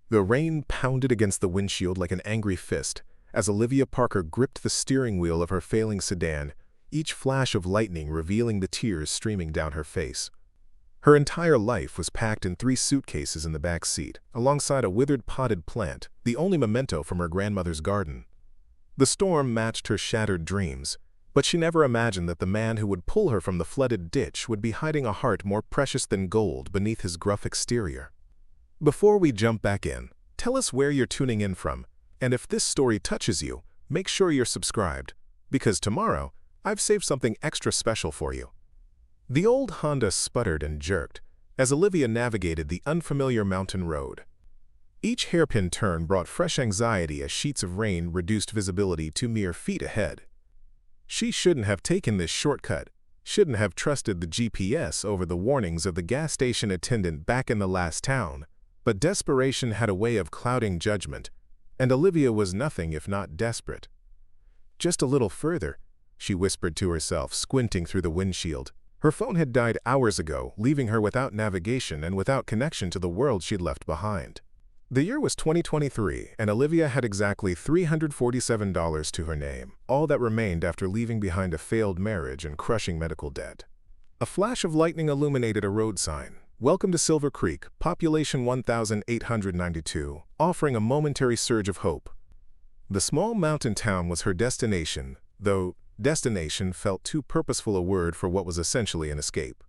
The rain pounded against the windshield like an angry fist as Olivia Parker gripped the steering wheel of her failing sedan, each flash of lightning revealing the tears streaming down her face. Her entire life was packed in 3 suitcases in the back seat, alongside a withered potted plant, the only memento from her grandmother's garden. The storm matched her shattered dreams, but she never imagined that the man who would pull her from the flooded ditch would be hiding a heart more precious than gold beneath his gruff exterior. Before we jump back in, tell us where you're tuning in from, and if this story touches you, make sure you're subscribed, because tomorrow, I've saved something extra special for you. The old Honda sputtered and jerked as Olivia navigated the unfamiliar mountain road. Each hairpin turn brought fresh anxiety as sheets of rain reduced visibility to mere feet ahead. She shouldn't have taken this shortcut, shouldn't have trusted the GPS over the warnings of the gas station attendant back in the last town, but desperation had a way of clouding judgment, and Olivia was nothing if not desperate. Just a little further, she whispered to herself, squinting through the windshield. Her phone had died hours ago, leaving her without navigation and without connection to the world she'd left behind. The year was 2023, and Olivia had exactly $347 to her name, all that remained after leaving behind a failed marriage and crushing medical debt. A flash of lightning illuminated a road sign. Welcome to Silver Creek, population 1,892, offering a momentary surge of hope. The small mountain town was her destination, though destination felt too purposeful a word for what was essentially an escape.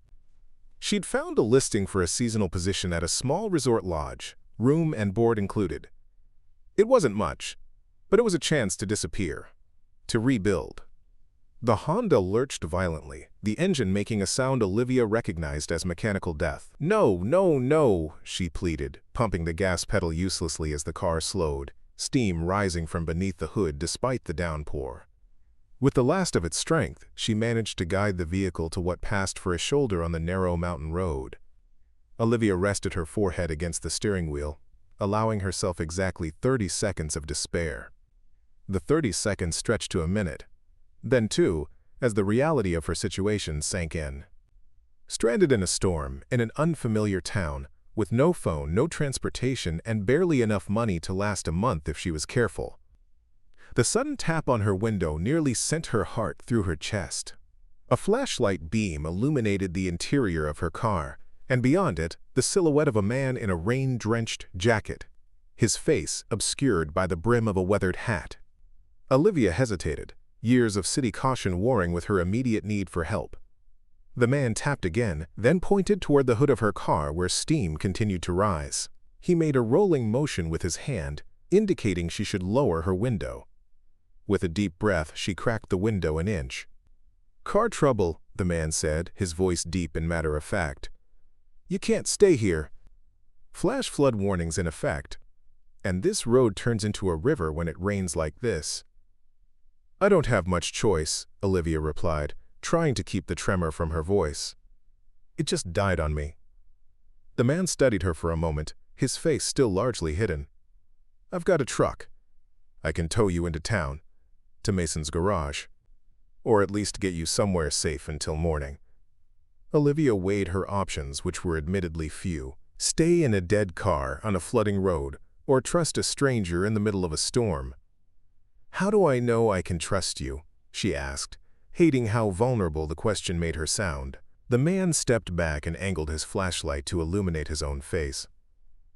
She'd found a listing for a seasonal position at a small resort lodge, room and board included. It wasn't much, but it was a chance to disappear, to rebuild. The Honda lurched violently, the engine making a sound Olivia recognized as mechanical death. "No, no, no," she pleaded, pumping the gas pedal uselessly as the car slowed, steam rising from beneath the hood despite the downpour. With the last of its strength, she managed to guide the vehicle to what passed for a shoulder on the narrow mountain road. Olivia rested her forehead against the steering wheel, allowing herself exactly 30 seconds of despair. The 30 seconds stretched to a minute, then 2, as the reality of her situation sank in. Stranded in a storm, in an unfamiliar town, with no phone, no transportation, and barely enough money to last a month if she was careful. The sudden tap on her window nearly sent her heart through her chest. A flashlight beam illuminated the interior of her car, and beyond it, the silhouette of a man in a rain-drenched jacket, his face obscured by the brim of a weathered hat. Olivia hesitated, years of city caution warring with her immediate need for help. The man tapped again, then pointed toward the hood of her car where steam continued to rise. He made a rolling motion with his hand, indicating she should lower her window. With a deep breath, she cracked the window an inch. "Car trouble," the man said, his voice deep and matter-of-fact. "You can't stay here." Flash flood warnings in effect, and this road turns into a river when it rains like this. "I don't have much choice," Olivia replied, trying to keep the tremor from her voice. "It just died on me." The man studied her for a moment, his face still largely hidden. "I've got a truck. I can tow you into town, to Mason's garage, or at least get you somewhere safe until morning." Olivia weighed her options, which were admittedly few. Stay in a dead car on a flooding road, or trust a stranger in the middle of a storm. "How do I know I can trust you?" she asked, hating how vulnerable the question made her sound. The man stepped back and angled his flashlight to illuminate his own face.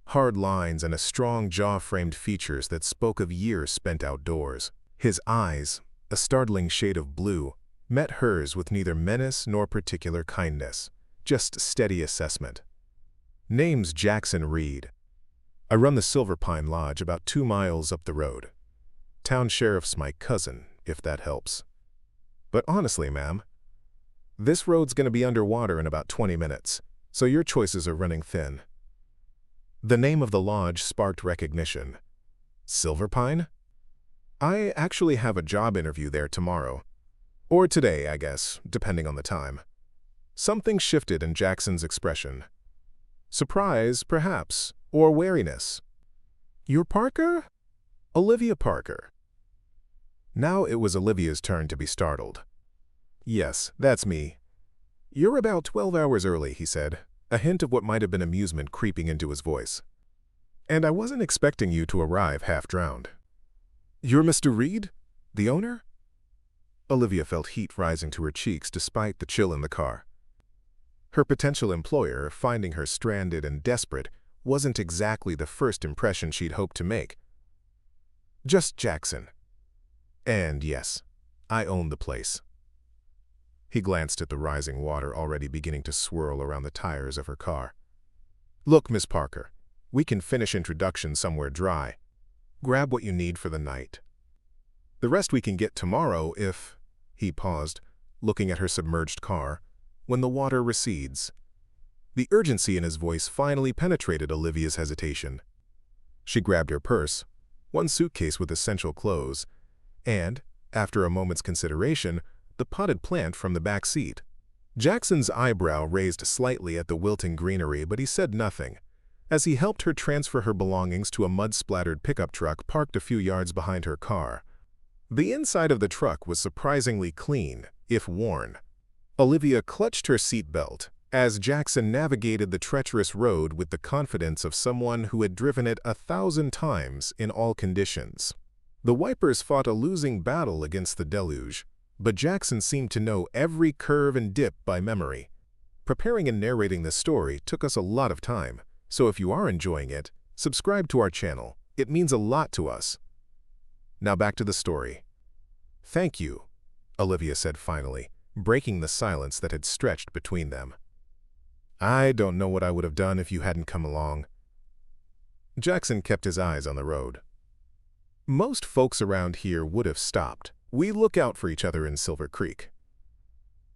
Hard lines and a strong jaw framed features that spoke of years spent outdoors. His eyes, a startling shade of blue, met hers with neither menace nor particular kindness, just steady assessment. "Name's Jackson Reed. I run the Silver Pine Lodge about 2 miles up the road. Town sheriff's my cousin, if that helps. But honestly, ma'am, this road's gonna be underwater in about 20 minutes, so your choices are running thin." The name of the lodge sparked recognition. Silver Pine? "I actually have a job interview there tomorrow. Or today, I guess, depending on the time." Something shifted in Jackson's expression. Surprise, perhaps, or wariness. "You're Parker?" "Olivia Parker." Now it was Olivia's turn to be startled. "Yes, that's me." "You're about 12 hours early," he said, a hint of what might have been amusement creeping into his voice. And I wasn't expecting you to arrive half-drowned. You're Mr. Reed? The owner? Olivia felt heat rising to her cheeks despite the chill in the car. Her potential employer, finding her stranded and desperate, wasn't exactly the first impression she'd hoped to make. Just Jackson. And yes, I own the place. He glanced at the rising water already beginning to swirl around the tires of her car. Look, Miss Parker, we can finish introduction somewhere dry. Grab what you need for the night. The rest we can get tomorrow if... He paused, looking at her submerged car, when the water recedes. The urgency in his voice finally penetrated Olivia's hesitation. She grabbed her purse, one suitcase with essential clothes, and, after a moment's consideration, the potted plant from the back seat. Jackson's eyebrow raised slightly at the wilting greenery, but he said nothing, as he helped her transfer her belongings to a mud-splattered pickup truck parked a few yards behind her car. The inside of the truck was surprisingly clean, if worn. Olivia clutched her seatbelt as Jackson navigated the treacherous road with the confidence of someone who had driven it 1,000 times in all conditions. The wipers fought a losing battle against the deluge, but Jackson seemed to know every curve and dip by memory. Preparing and narrating this story took us a lot of time, so if you are enjoying it, subscribe to our channel. It means a lot to us. Now back to the story. Thank you, Olivia said finally, breaking the silence that had stretched between them. I don't know what I would have done if you hadn't come along. Jackson kept his eyes on the road. Most folks around here would have stopped. We look out for each other in Silver Creek.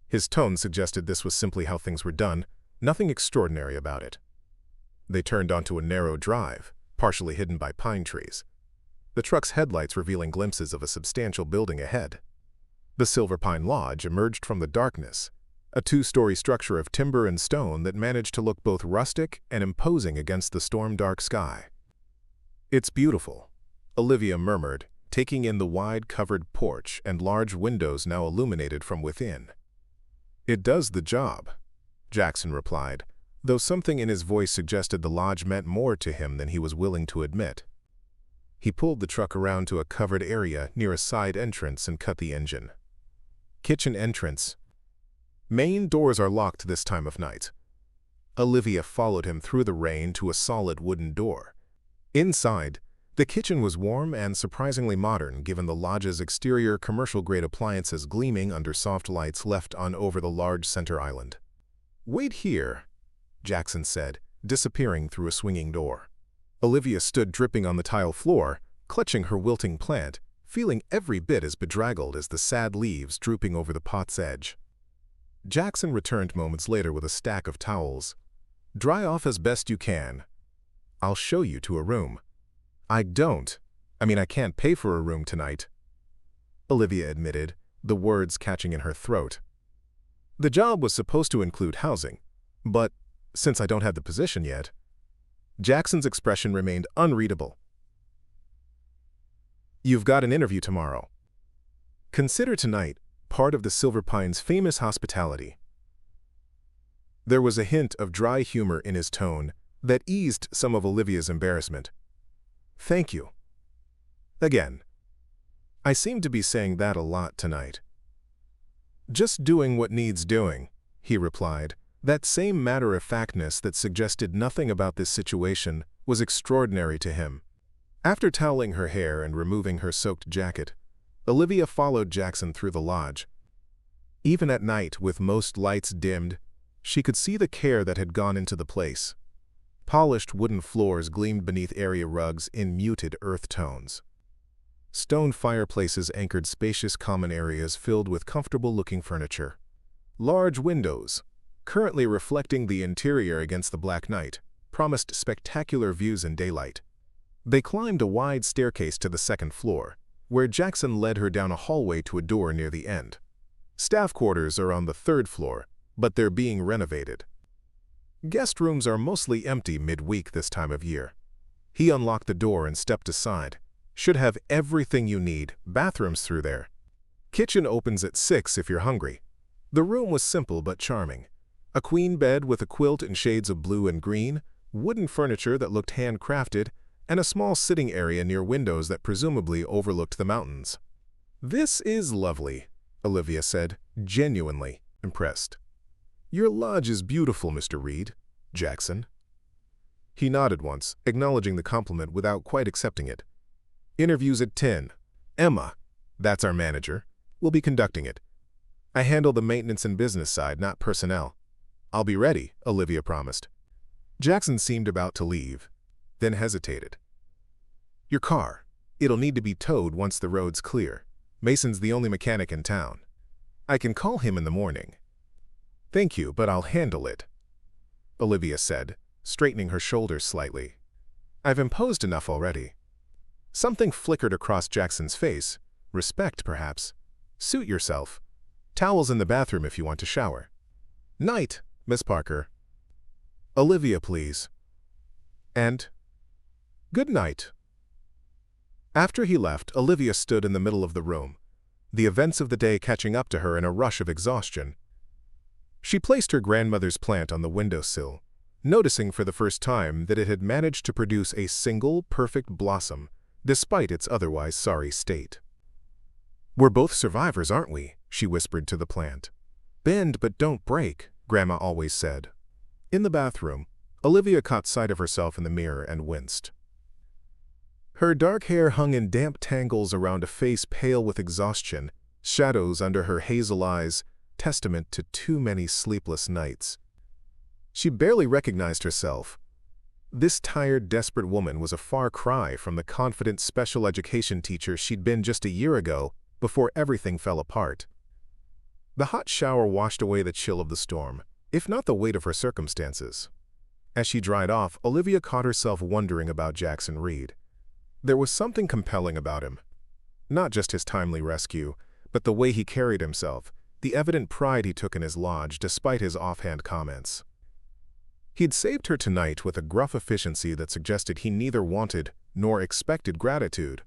His tone suggested this was simply how things were done, nothing extraordinary about it. They turned onto a narrow drive, partially hidden by pine trees, the truck's headlights revealing glimpses of a substantial building ahead. The Silver Pine Lodge emerged from the darkness, a 2-story structure of timber and stone that managed to look both rustic and imposing against the storm-dark sky. It's beautiful, Olivia murmured, taking in the wide covered porch and large windows now illuminated from within. It does the job, Jackson replied, though something in his voice suggested the lodge meant more to him than he was willing to admit. He pulled the truck around to a covered area near a side entrance and cut the engine. Kitchen entrance. Main doors are locked this time of night. Olivia followed him through the rain to a solid wooden door. Inside, the kitchen was warm and surprisingly modern given the lodge's exterior commercial-grade appliances gleaming under soft lights left on over the large center island. Wait here, Jackson said, disappearing through a swinging door. Olivia stood dripping on the tile floor, clutching her wilting plant, feeling every bit as bedraggled as the sad leaves drooping over the pot's edge. Jackson returned moments later with a stack of towels. Dry off as best you can. I'll show you to a room. I can't pay for a room tonight, Olivia admitted, the words catching in her throat. The job was supposed to include housing, but since I don't have the position yet... Jackson's expression remained unreadable. You've got an interview tomorrow. Consider tonight part of the Silver Pine's famous hospitality. There was a hint of dry humor in his tone that eased some of Olivia's embarrassment. Thank you. Again. I seem to be saying that a lot tonight. Just doing what needs doing, he replied. That same matter-of-factness that suggested nothing about this situation was extraordinary to him. After toweling her hair and removing her soaked jacket, Olivia followed Jackson through the lodge. Even at night, with most lights dimmed, she could see the care that had gone into the place. Polished wooden floors gleamed beneath area rugs in muted earth tones. Stone fireplaces anchored spacious common areas filled with comfortable-looking furniture. Large windows, currently reflecting the interior against the black night, promised spectacular views in daylight. They climbed a wide staircase to the second floor, where Jackson led her down a hallway to a door near the end. Staff quarters are on the 3rd floor, but they're being renovated. Guest rooms are mostly empty midweek this time of year. He unlocked the door and stepped aside. Should have everything you need, bathrooms through there. Kitchen opens at 6 if you're hungry. The room was simple but charming. A queen bed with a quilt in shades of blue and green, wooden furniture that looked handcrafted, and a small sitting area near windows that presumably overlooked the mountains. "This is lovely," Olivia said, genuinely impressed. "Your lodge is beautiful, Mr. Reed, Jackson." He nodded once, acknowledging the compliment without quite accepting it. "Interview's at 10. Emma, that's our manager, will be conducting it. I handle the maintenance and business side, not personnel." "I'll be ready," Olivia promised. Jackson seemed about to leave, then hesitated. "Your car. It'll need to be towed once the road's clear. Mason's the only mechanic in town. I can call him in the morning." "Thank you, but I'll handle it," Olivia said, straightening her shoulders slightly. "I've imposed enough already." Something flickered across Jackson's face. Respect, perhaps. "Suit yourself. Towels in the bathroom if you want to shower." "Night, Miss Parker." "Olivia, please." "And good night." After he left, Olivia stood in the middle of the room, the events of the day catching up to her in a rush of exhaustion. She placed her grandmother's plant on the windowsill, noticing for the first time that it had managed to produce a single perfect blossom, despite its otherwise sorry state. "We're both survivors, aren't we?" she whispered to the plant. "Bend but don't break," Grandma always said. In the bathroom, Olivia caught sight of herself in the mirror and winced. Her dark hair hung in damp tangles around a face pale with exhaustion, shadows under her hazel eyes, testament to too many sleepless nights. She barely recognized herself. This tired, desperate woman was a far cry from the confident special education teacher she'd been just a year ago, before everything fell apart. The hot shower washed away the chill of the storm, if not the weight of her circumstances. As she dried off, Olivia caught herself wondering about Jackson Reed. There was something compelling about him. Not just his timely rescue, but the way he carried himself, the evident pride he took in his lodge despite his offhand comments. He'd saved her tonight with a gruff efficiency that suggested he neither wanted nor expected gratitude.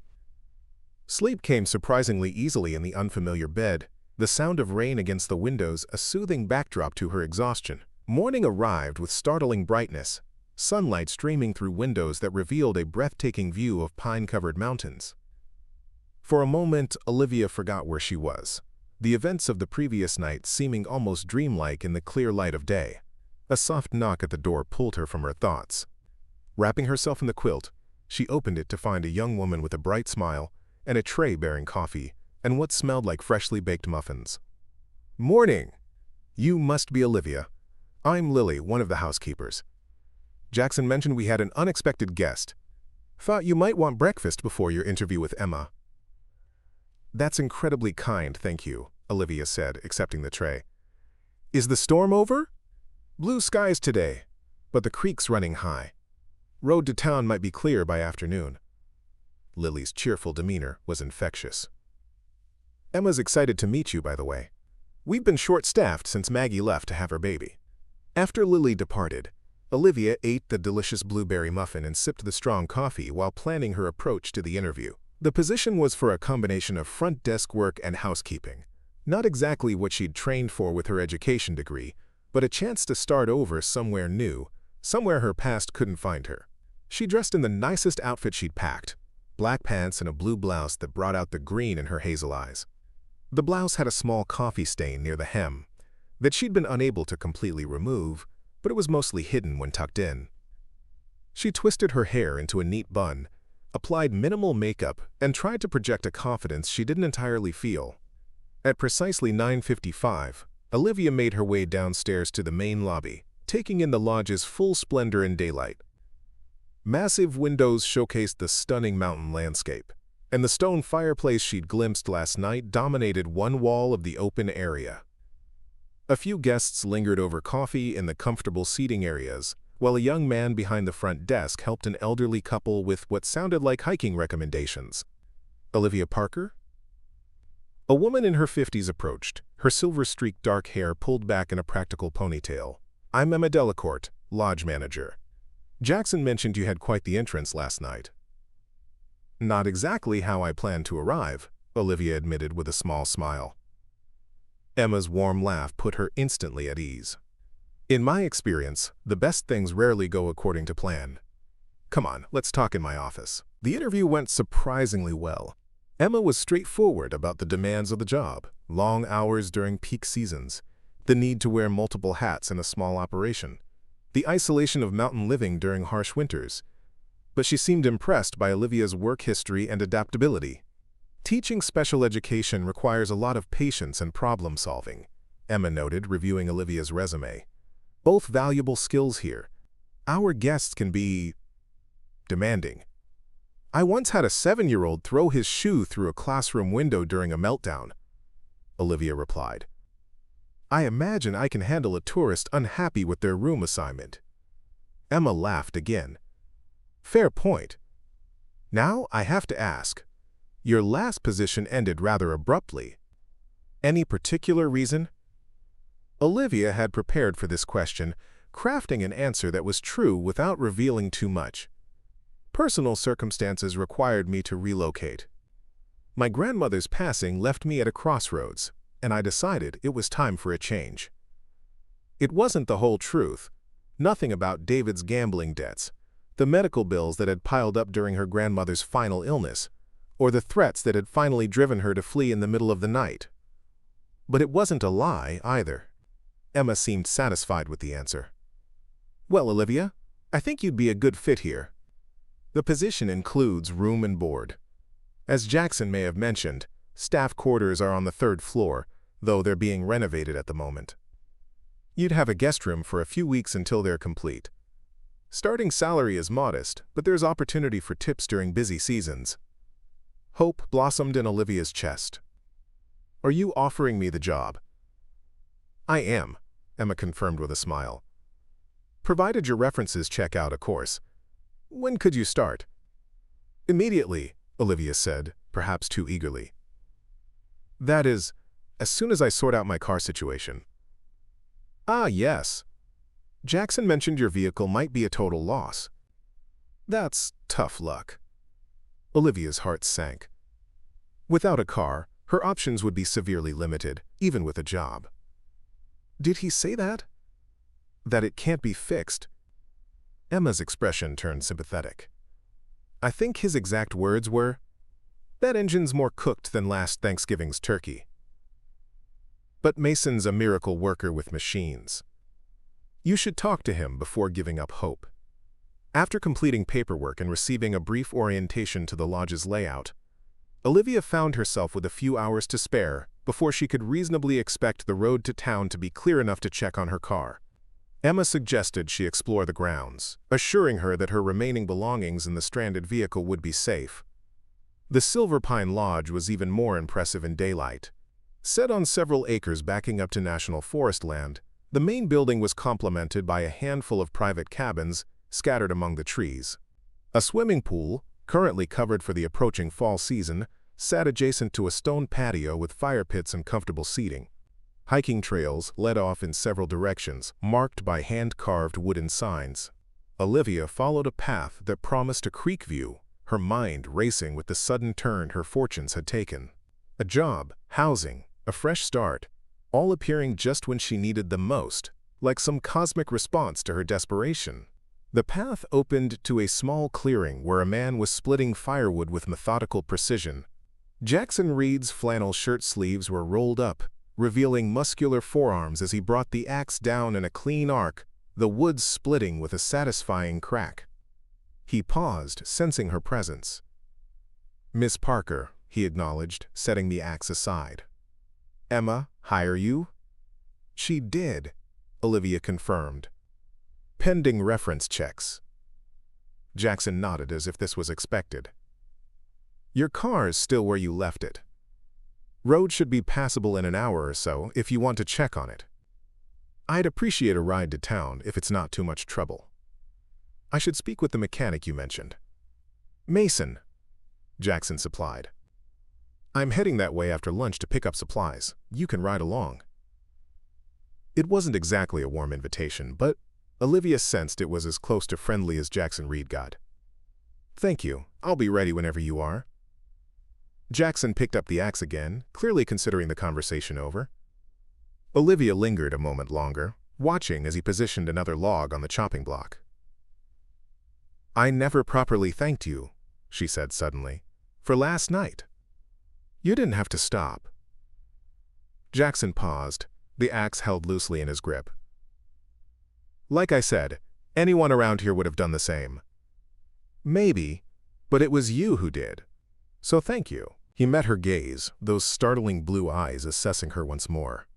Sleep came surprisingly easily in the unfamiliar bed, the sound of rain against the windows a soothing backdrop to her exhaustion. Morning arrived with startling brightness, sunlight streaming through windows that revealed a breathtaking view of pine-covered mountains. For a moment, Olivia forgot where she was, the events of the previous night seeming almost dreamlike in the clear light of day. A soft knock at the door pulled her from her thoughts. Wrapping herself in the quilt, she opened it to find a young woman with a bright smile and a tray bearing coffee and what smelled like freshly baked muffins. "Morning! You must be Olivia. I'm Lily, one of the housekeepers. Jackson mentioned we had an unexpected guest. Thought you might want breakfast before your interview with Emma." "That's incredibly kind, thank you," Olivia said, accepting the tray. "Is the storm over?" "Blue skies today, but the creek's running high. Road to town might be clear by afternoon." Lily's cheerful demeanor was infectious. "Emma's excited to meet you, by the way. We've been short-staffed since Maggie left to have her baby." After Lily departed, Olivia ate the delicious blueberry muffin and sipped the strong coffee while planning her approach to the interview. The position was for a combination of front desk work and housekeeping. Not exactly what she'd trained for with her education degree, but a chance to start over somewhere new, somewhere her past couldn't find her. She dressed in the nicest outfit she'd packed, black pants and a blue blouse that brought out the green in her hazel eyes. The blouse had a small coffee stain near the hem that she'd been unable to completely remove, but it was mostly hidden when tucked in. She twisted her hair into a neat bun, applied minimal makeup, and tried to project a confidence she didn't entirely feel. At precisely 9:55, Olivia made her way downstairs to the main lobby, taking in the lodge's full splendor in daylight. Massive windows showcased the stunning mountain landscape, and the stone fireplace she'd glimpsed last night dominated one wall of the open area. A few guests lingered over coffee in the comfortable seating areas, while a young man behind the front desk helped an elderly couple with what sounded like hiking recommendations. "Olivia Parker?" A woman in her 50s approached, her silver-streaked dark hair pulled back in a practical ponytail. "I'm Emma Delacourt, lodge manager. Jackson mentioned you had quite the entrance last night." "Not exactly how I planned to arrive," Olivia admitted with a small smile. Emma's warm laugh put her instantly at ease. In my experience, the best things rarely go according to plan. Come on, let's talk in my office. The interview went surprisingly well. Emma was straightforward about the demands of the job, long hours during peak seasons, the need to wear multiple hats in a small operation, the isolation of mountain living during harsh winters. But she seemed impressed by Olivia's work history and adaptability. Teaching special education requires a lot of patience and problem solving, Emma noted, reviewing Olivia's resume. Both valuable skills here. Our guests can be demanding. I once had a 7-year-old throw his shoe through a classroom window during a meltdown, Olivia replied. I imagine I can handle a tourist unhappy with their room assignment. Emma laughed again. Fair point. Now I have to ask, your last position ended rather abruptly. Any particular reason? Olivia had prepared for this question, crafting an answer that was true without revealing too much. Personal circumstances required me to relocate. My grandmother's passing left me at a crossroads, and I decided it was time for a change. It wasn't the whole truth. Nothing about David's gambling debts, the medical bills that had piled up during her grandmother's final illness, or the threats that had finally driven her to flee in the middle of the night. But it wasn't a lie, either. Emma seemed satisfied with the answer. Well, Olivia, I think you'd be a good fit here. The position includes room and board. As Jackson may have mentioned, staff quarters are on the 3rd floor, though they're being renovated at the moment. You'd have a guest room for a few weeks until they're complete. Starting salary is modest, but there's opportunity for tips during busy seasons. Hope blossomed in Olivia's chest. Are you offering me the job? I am, Emma confirmed with a smile. Provided your references check out, of course. When could you start? Immediately, Olivia said, perhaps too eagerly. That is, as soon as I sort out my car situation. Ah, yes. Jackson mentioned your vehicle might be a total loss. That's tough luck. Olivia's heart sank. Without a car, her options would be severely limited, even with a job. Did he say that? That it can't be fixed? Emma's expression turned sympathetic. I think his exact words were, that engine's more cooked than last Thanksgiving's turkey. But Mason's a miracle worker with machines. You should talk to him before giving up hope. After completing paperwork and receiving a brief orientation to the lodge's layout, Olivia found herself with a few hours to spare before she could reasonably expect the road to town to be clear enough to check on her car. Emma suggested she explore the grounds, assuring her that her remaining belongings in the stranded vehicle would be safe. The Silver Pine Lodge was even more impressive in daylight. Set on several acres backing up to national forest land, the main building was complemented by a handful of private cabins scattered among the trees. A swimming pool, currently covered for the approaching fall season, sat adjacent to a stone patio with fire pits and comfortable seating. Hiking trails led off in several directions, marked by hand-carved wooden signs. Olivia followed a path that promised a creek view, her mind racing with the sudden turn her fortunes had taken. A job, housing, a fresh start, all appearing just when she needed them most, like some cosmic response to her desperation. The path opened to a small clearing where a man was splitting firewood with methodical precision. Jackson Reed's flannel shirt sleeves were rolled up, revealing muscular forearms as he brought the axe down in a clean arc, the wood splitting with a satisfying crack. He paused, sensing her presence. Miss Parker, he acknowledged, setting the axe aside. Emma, hire you? She did, Olivia confirmed. Pending reference checks. Jackson nodded as if this was expected. Your car's still where you left it. Road should be passable in an hour or so if you want to check on it. I'd appreciate a ride to town if it's not too much trouble. I should speak with the mechanic you mentioned. Mason, Jackson supplied. I'm heading that way after lunch to pick up supplies. You can ride along. It wasn't exactly a warm invitation, but Olivia sensed it was as close to friendly as Jackson Reed got. Thank you. I'll be ready whenever you are. Jackson picked up the axe again, clearly considering the conversation over. Olivia lingered a moment longer, watching as he positioned another log on the chopping block. "I never properly thanked you," she said suddenly, "for last night. You didn't have to stop." Jackson paused, the axe held loosely in his grip. "Like I said, anyone around here would have done the same." "Maybe, but it was you who did. So thank you." He met her gaze, those startling blue eyes assessing her once more.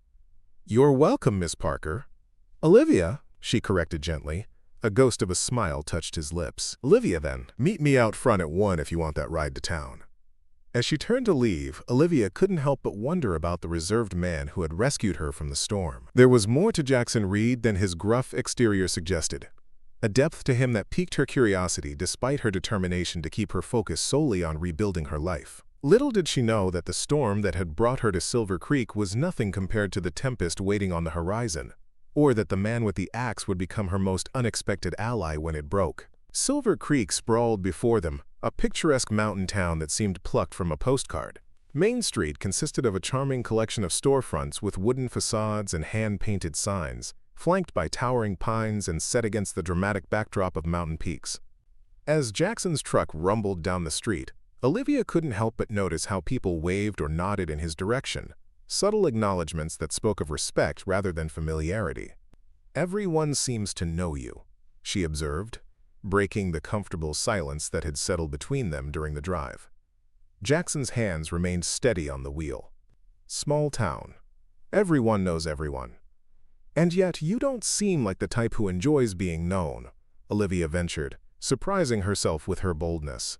"You're welcome, Miss Parker." "Olivia," she corrected gently. A ghost of a smile touched his lips. "Olivia, then. Meet me out front at 1 if you want that ride to town." As she turned to leave, Olivia couldn't help but wonder about the reserved man who had rescued her from the storm. There was more to Jackson Reed than his gruff exterior suggested, a depth to him that piqued her curiosity despite her determination to keep her focus solely on rebuilding her life. Little did she know that the storm that had brought her to Silver Creek was nothing compared to the tempest waiting on the horizon, or that the man with the axe would become her most unexpected ally when it broke. Silver Creek sprawled before them, a picturesque mountain town that seemed plucked from a postcard. Main Street consisted of a charming collection of storefronts with wooden facades and hand-painted signs, flanked by towering pines and set against the dramatic backdrop of mountain peaks. As Jackson's truck rumbled down the street, Olivia couldn't help but notice how people waved or nodded in his direction, subtle acknowledgments that spoke of respect rather than familiarity. "Everyone seems to know you," she observed, breaking the comfortable silence that had settled between them during the drive. Jackson's hands remained steady on the wheel. "Small town. Everyone knows everyone. And yet you don't seem like the type who enjoys being known," Olivia ventured, surprising herself with her boldness.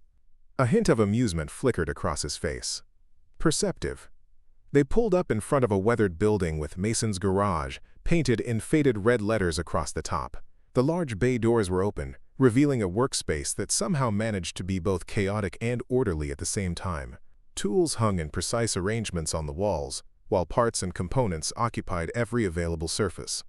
A hint of amusement flickered across his face. "Perceptive." They pulled up in front of a weathered building with Mason's Garage painted in faded red letters across the top. The large bay doors were open, revealing a workspace that somehow managed to be both chaotic and orderly at the same time. Tools hung in precise arrangements on the walls, while parts and components occupied every available surface.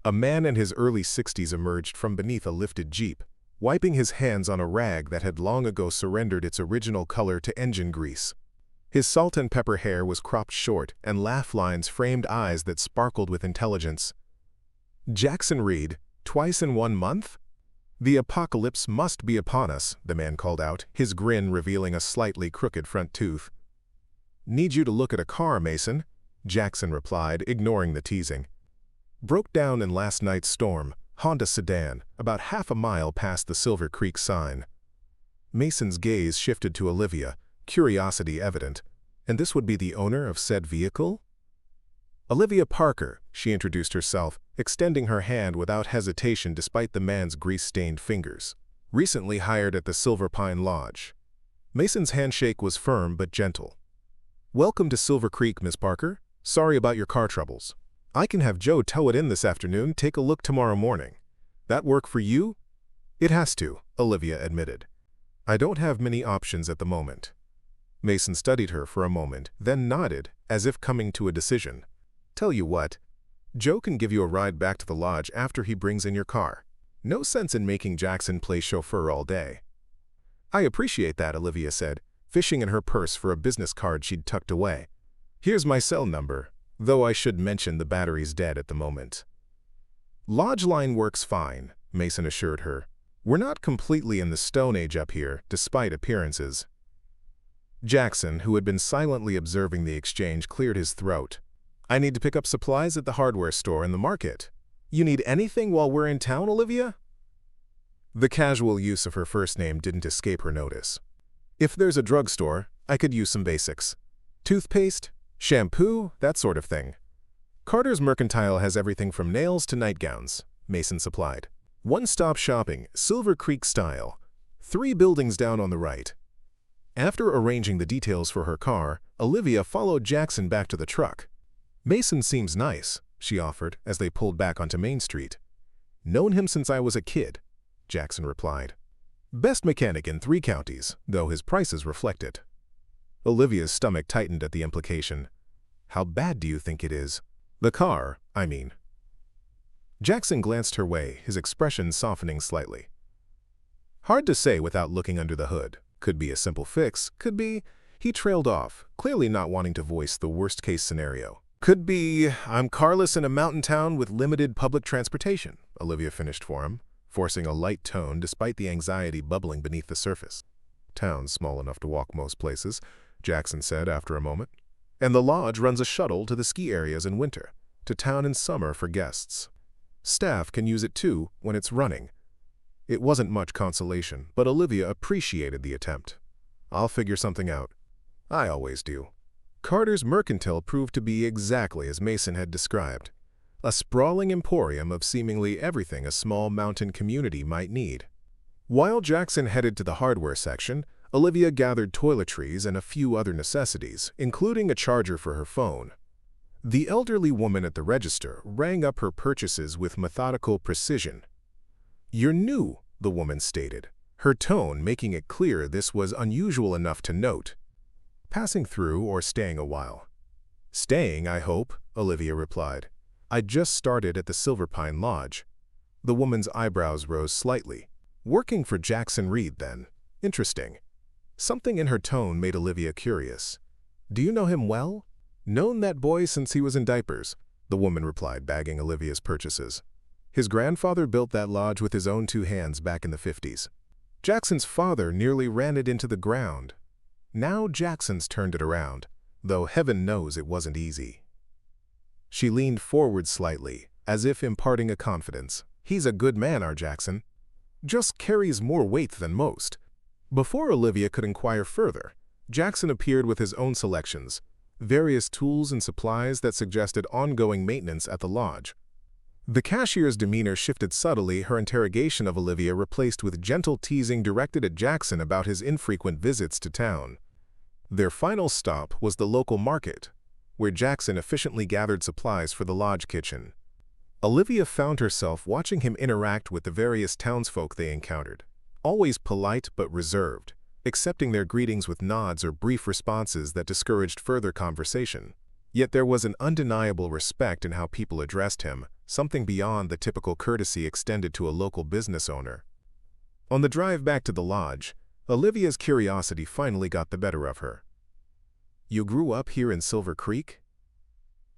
A man in his early 60s emerged from beneath a lifted Jeep, wiping his hands on a rag that had long ago surrendered its original color to engine grease. His salt and pepper hair was cropped short, and laugh lines framed eyes that sparkled with intelligence. "Jackson Reed, twice in 1 month? The apocalypse must be upon us," the man called out, his grin revealing a slightly crooked front tooth. "Need you to look at a car, Mason," Jackson replied, ignoring the teasing. "Broke down in last night's storm. Honda sedan, about half a mile past the Silver Creek sign." Mason's gaze shifted to Olivia, curiosity evident. And this would be the owner of said vehicle? "Olivia Parker," she introduced herself, extending her hand without hesitation despite the man's grease-stained fingers. "Recently hired at the Silver Pine Lodge." Mason's handshake was firm but gentle. "Welcome to Silver Creek, Miss Parker. Sorry about your car troubles. I can have Joe tow it in this afternoon, take a look tomorrow morning. That work for you?" "It has to," Olivia admitted. "I don't have many options at the moment." Mason studied her for a moment, then nodded, as if coming to a decision. "Tell you what, Joe can give you a ride back to the lodge after he brings in your car. No sense in making Jackson play chauffeur all day." "I appreciate that," Olivia said, fishing in her purse for a business card she'd tucked away. "Here's my cell number, though I should mention the battery's dead at the moment." "Lodge line works fine," Mason assured her. "We're not completely in the Stone Age up here, despite appearances." Jackson, who had been silently observing the exchange, cleared his throat. "I need to pick up supplies at the hardware store in the market. You need anything while we're in town, Olivia?" The casual use of her first name didn't escape her notice. "If there's a drugstore, I could use some basics. Toothpaste, shampoo, that sort of thing." "Carter's Mercantile has everything from nails to nightgowns," Mason supplied. "One-stop shopping, Silver Creek style. 3 buildings down on the right." After arranging the details for her car, Olivia followed Jackson back to the truck. "Mason seems nice," she offered as they pulled back onto Main Street. "Known him since I was a kid," Jackson replied. "Best mechanic in 3 counties, though his prices reflect it." Olivia's stomach tightened at the implication. "How bad do you think it is?" "The car, I mean." Jackson glanced her way, his expression softening slightly. "Hard to say without looking under the hood. Could be a simple fix, could be—" He trailed off, clearly not wanting to voice the worst-case scenario. Could be, I'm carless in a mountain town with limited public transportation, Olivia finished for him, forcing a light tone despite the anxiety bubbling beneath the surface. Town's small enough to walk most places, Jackson said after a moment. And the lodge runs a shuttle to the ski areas in winter, to town in summer for guests. Staff can use it too when it's running. It wasn't much consolation, but Olivia appreciated the attempt. I'll figure something out. I always do. Carter's Mercantile proved to be exactly as Mason had described, a sprawling emporium of seemingly everything a small mountain community might need. While Jackson headed to the hardware section, Olivia gathered toiletries and a few other necessities, including a charger for her phone. The elderly woman at the register rang up her purchases with methodical precision. "You're new," the woman stated, her tone making it clear this was unusual enough to note. "Passing through or staying a while?" "Staying, I hope," Olivia replied. "I just started at the Silver Pine Lodge." The woman's eyebrows rose slightly. "Working for Jackson Reed, then. Interesting." Something in her tone made Olivia curious. "Do you know him well?" "Known that boy since he was in diapers," the woman replied, bagging Olivia's purchases. "His grandfather built that lodge with his own two hands back in the 50s. Jackson's father nearly ran it into the ground. Now Jackson's turned it around, though heaven knows it wasn't easy." She leaned forward slightly, as if imparting a confidence. "He's a good man, our Jackson. Just carries more weight than most." Before Olivia could inquire further, Jackson appeared with his own selections, various tools and supplies that suggested ongoing maintenance at the lodge. The cashier's demeanor shifted subtly, her interrogation of Olivia replaced with gentle teasing directed at Jackson about his infrequent visits to town. Their final stop was the local market, where Jackson efficiently gathered supplies for the lodge kitchen. Olivia found herself watching him interact with the various townsfolk they encountered, always polite but reserved, accepting their greetings with nods or brief responses that discouraged further conversation. Yet there was an undeniable respect in how people addressed him, something beyond the typical courtesy extended to a local business owner. On the drive back to the lodge, Olivia's curiosity finally got the better of her. "You grew up here in Silver Creek?"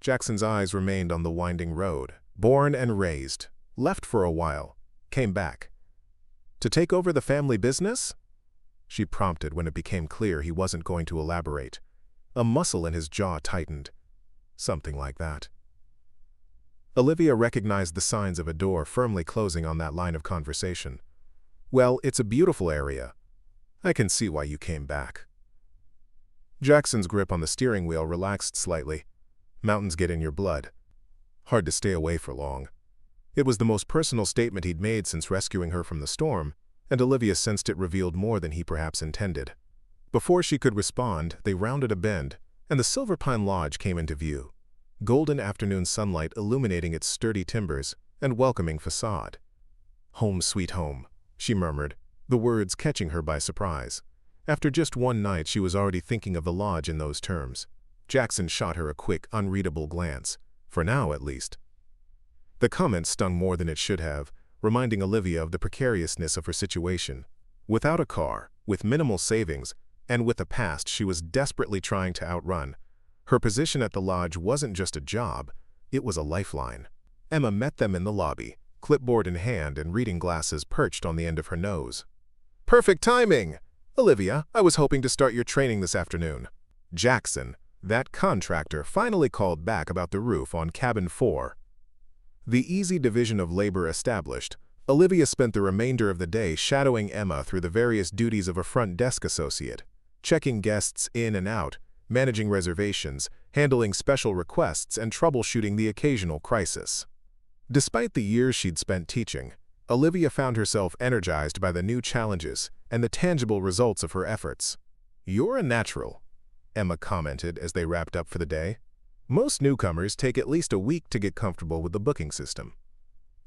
Jackson's eyes remained on the winding road. "Born and raised. Left for a while. Came back." "To take over the family business?" she prompted when it became clear he wasn't going to elaborate. A muscle in his jaw tightened. "Something like that." Olivia recognized the signs of a door firmly closing on that line of conversation. "Well, it's a beautiful area. I can see why you came back." Jackson's grip on the steering wheel relaxed slightly. "Mountains get in your blood. Hard to stay away for long." It was the most personal statement he'd made since rescuing her from the storm, and Olivia sensed it revealed more than he perhaps intended. Before she could respond, they rounded a bend, and the Silver Pine Lodge came into view, golden afternoon sunlight illuminating its sturdy timbers and welcoming facade. "Home sweet home," she murmured, the words catching her by surprise. After just one night, she was already thinking of the lodge in those terms. Jackson shot her a quick, unreadable glance, for now at least. The comment stung more than it should have, reminding Olivia of the precariousness of her situation. Without a car, with minimal savings, and with a past she was desperately trying to outrun, her position at the lodge wasn't just a job, it was a lifeline. Emma met them in the lobby, clipboard in hand and reading glasses perched on the end of her nose. "Perfect timing! Olivia, I was hoping to start your training this afternoon." Jackson, that contractor, finally called back about the roof on cabin 4. The easy division of labor established, Olivia spent the remainder of the day shadowing Emma through the various duties of a front desk associate, checking guests in and out, managing reservations, handling special requests, and troubleshooting the occasional crisis. Despite the years she'd spent teaching, Olivia found herself energized by the new challenges and the tangible results of her efforts. "You're a natural," Emma commented as they wrapped up for the day. "Most newcomers take at least a week to get comfortable with the booking system."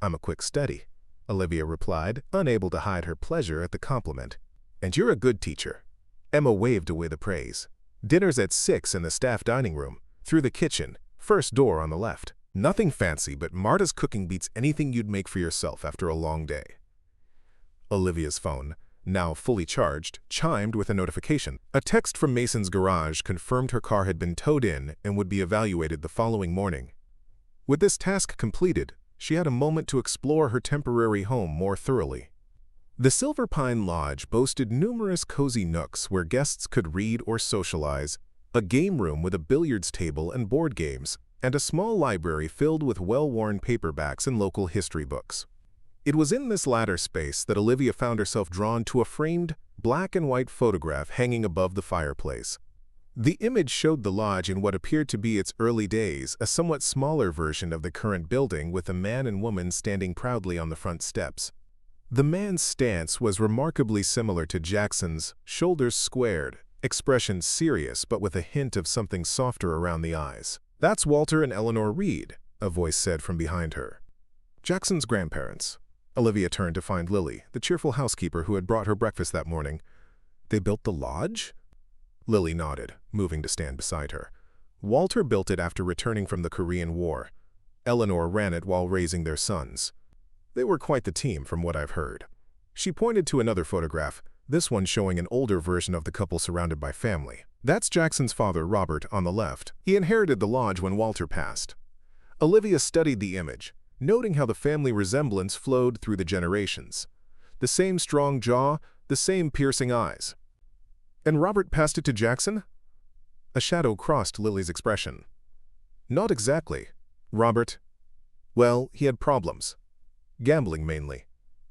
"I'm a quick study," Olivia replied, unable to hide her pleasure at the compliment. "And you're a good teacher." Emma waved away the praise. "Dinner's at 6 in the staff dining room, through the kitchen, first door on the left. Nothing fancy, but Marta's cooking beats anything you'd make for yourself after a long day." Olivia's phone, now fully charged, chimed with a notification. A text from Mason's garage confirmed her car had been towed in and would be evaluated the following morning. With this task completed, she had a moment to explore her temporary home more thoroughly. The Silver Pine Lodge boasted numerous cozy nooks where guests could read or socialize, a game room with a billiards table and board games, and a small library filled with well-worn paperbacks and local history books. It was in this latter space that Olivia found herself drawn to a framed, black-and-white photograph hanging above the fireplace. The image showed the lodge in what appeared to be its early days, a somewhat smaller version of the current building with a man and woman standing proudly on the front steps. The man's stance was remarkably similar to Jackson's, shoulders squared, expression serious but with a hint of something softer around the eyes. "That's Walter and Eleanor Reed," a voice said from behind her. Jackson's grandparents. Olivia turned to find Lily, the cheerful housekeeper who had brought her breakfast that morning. "They built the lodge?" Lily nodded, moving to stand beside her. "Walter built it after returning from the Korean War. Eleanor ran it while raising their sons. They were quite the team from what I've heard." She pointed to another photograph, this one showing an older version of the couple surrounded by family. "That's Jackson's father, Robert, on the left. He inherited the lodge when Walter passed." Olivia studied the image, noting how the family resemblance flowed through the generations. The same strong jaw, the same piercing eyes. "And Robert passed it to Jackson?" A shadow crossed Lily's expression. "Not exactly. Robert, well, he had problems. Gambling mainly.